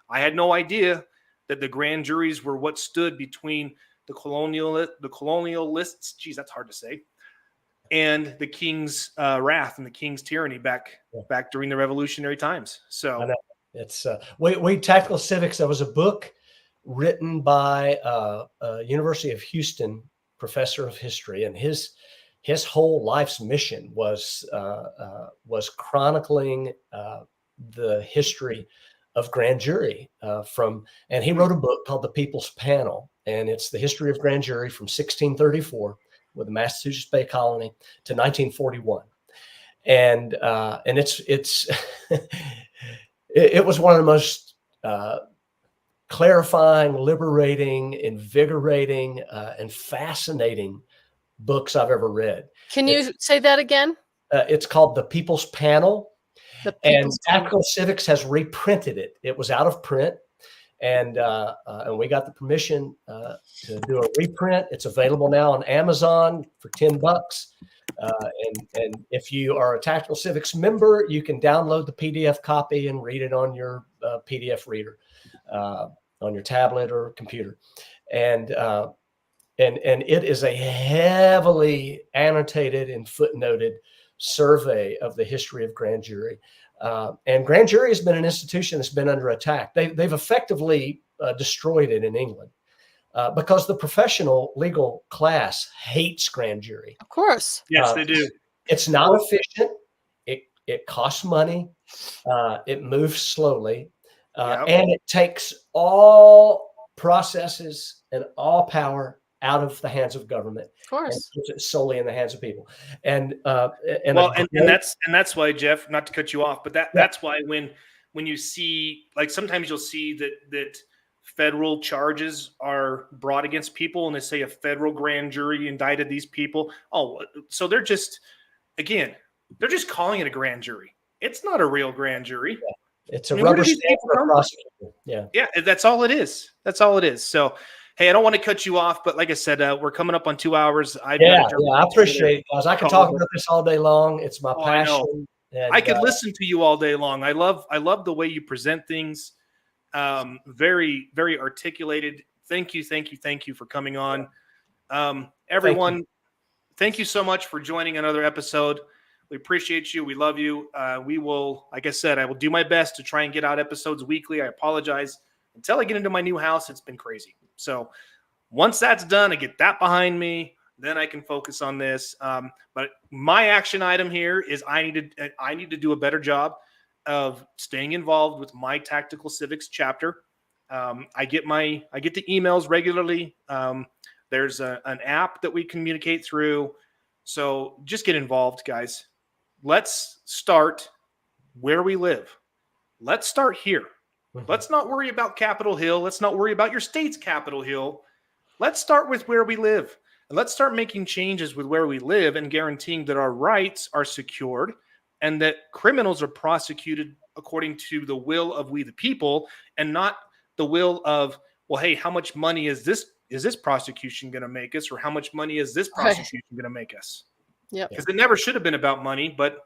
I had no idea that the grand juries were what stood between the colonialists. Geez, that's hard to say. And the king's wrath and the king's tyranny back during the revolutionary times. So I know. It's we Tactical Civics. There was a book written by a University of Houston professor of history, and his whole life's mission was chronicling the history of grand jury and he wrote a book called The People's Panel, and it's the history of grand jury from 1634 with the Massachusetts Bay Colony to 1941. And it's it was one of the most clarifying, liberating, invigorating, and fascinating books I've ever read. Can you say that again? It's called The People's Panel. The And People's Panel. Tactical Civics has reprinted it. It was out of print, and we got the permission to do a reprint. It's available now on Amazon for $10. And if you are a Tactical Civics member, you can download the PDF copy and read it on your PDF reader, on your tablet or computer. And it is a heavily annotated and footnoted survey of the history of grand jury. And grand jury has been an institution that's been under attack. They've effectively destroyed it in England because the professional legal class hates grand jury. Of course. Yes, they do. It's not efficient. It costs money. It moves slowly. And it takes all processes and all power out of the hands of government, Of course, and puts it solely in the hands of people. And that's why, Jeff, not to cut you off, but that's why when you see, like, sometimes you'll see that federal charges are brought against people and they say a federal grand jury indicted these people. Oh, so they're just calling it a grand jury. It's not a real grand jury. Yeah. It's a rubber stamp for a prosecutor. Yeah, that's all it is. That's all it is. So, hey, I don't want to cut you off, but like I said, we're coming up on 2 hours. I appreciate it, guys. I can talk about this all day long. It's my passion. I could listen to you all day long. I love the way you present things. Very, very articulated. Thank you for coming on. Everyone, thank you so much for joining another episode. We appreciate you. We love you. We will, like I said, I will do my best to try and get out episodes weekly. I apologize. Until I get into my new house, it's been crazy. So once that's done, I get that behind me, then I can focus on this. But my action item here is I need to do a better job of staying involved with my Tactical Civics chapter. I get the emails regularly. There's an app that we communicate through. So just get involved, guys. Let's start where we live. Let's start here. Let's not worry about Capitol Hill. Let's not worry about your state's Capitol Hill. Let's start with where we live. And let's start making changes with where we live and guaranteeing that our rights are secured and that criminals are prosecuted according to the will of we the people and not the will of, well, hey, how much money is this prosecution going to make us, or how much money is this prosecution going to make us? Yeah. Because it never should have been about money. But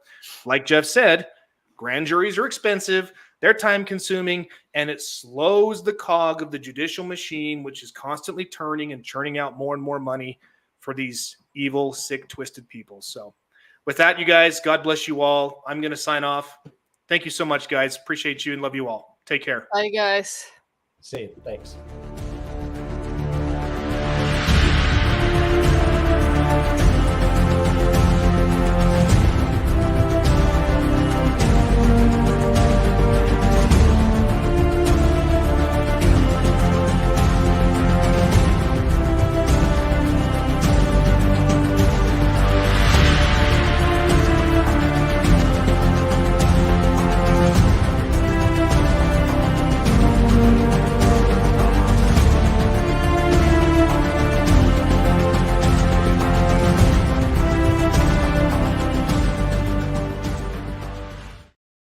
like Jeff said, grand juries are expensive. They're time consuming, and it slows the cog of the judicial machine, which is constantly turning and churning out more and more money for these evil, sick, twisted people. So with that, you guys, God bless you all. I'm going to sign off. Thank you so much, guys. Appreciate you and love you all. Take care. Bye, guys. See you. Thanks.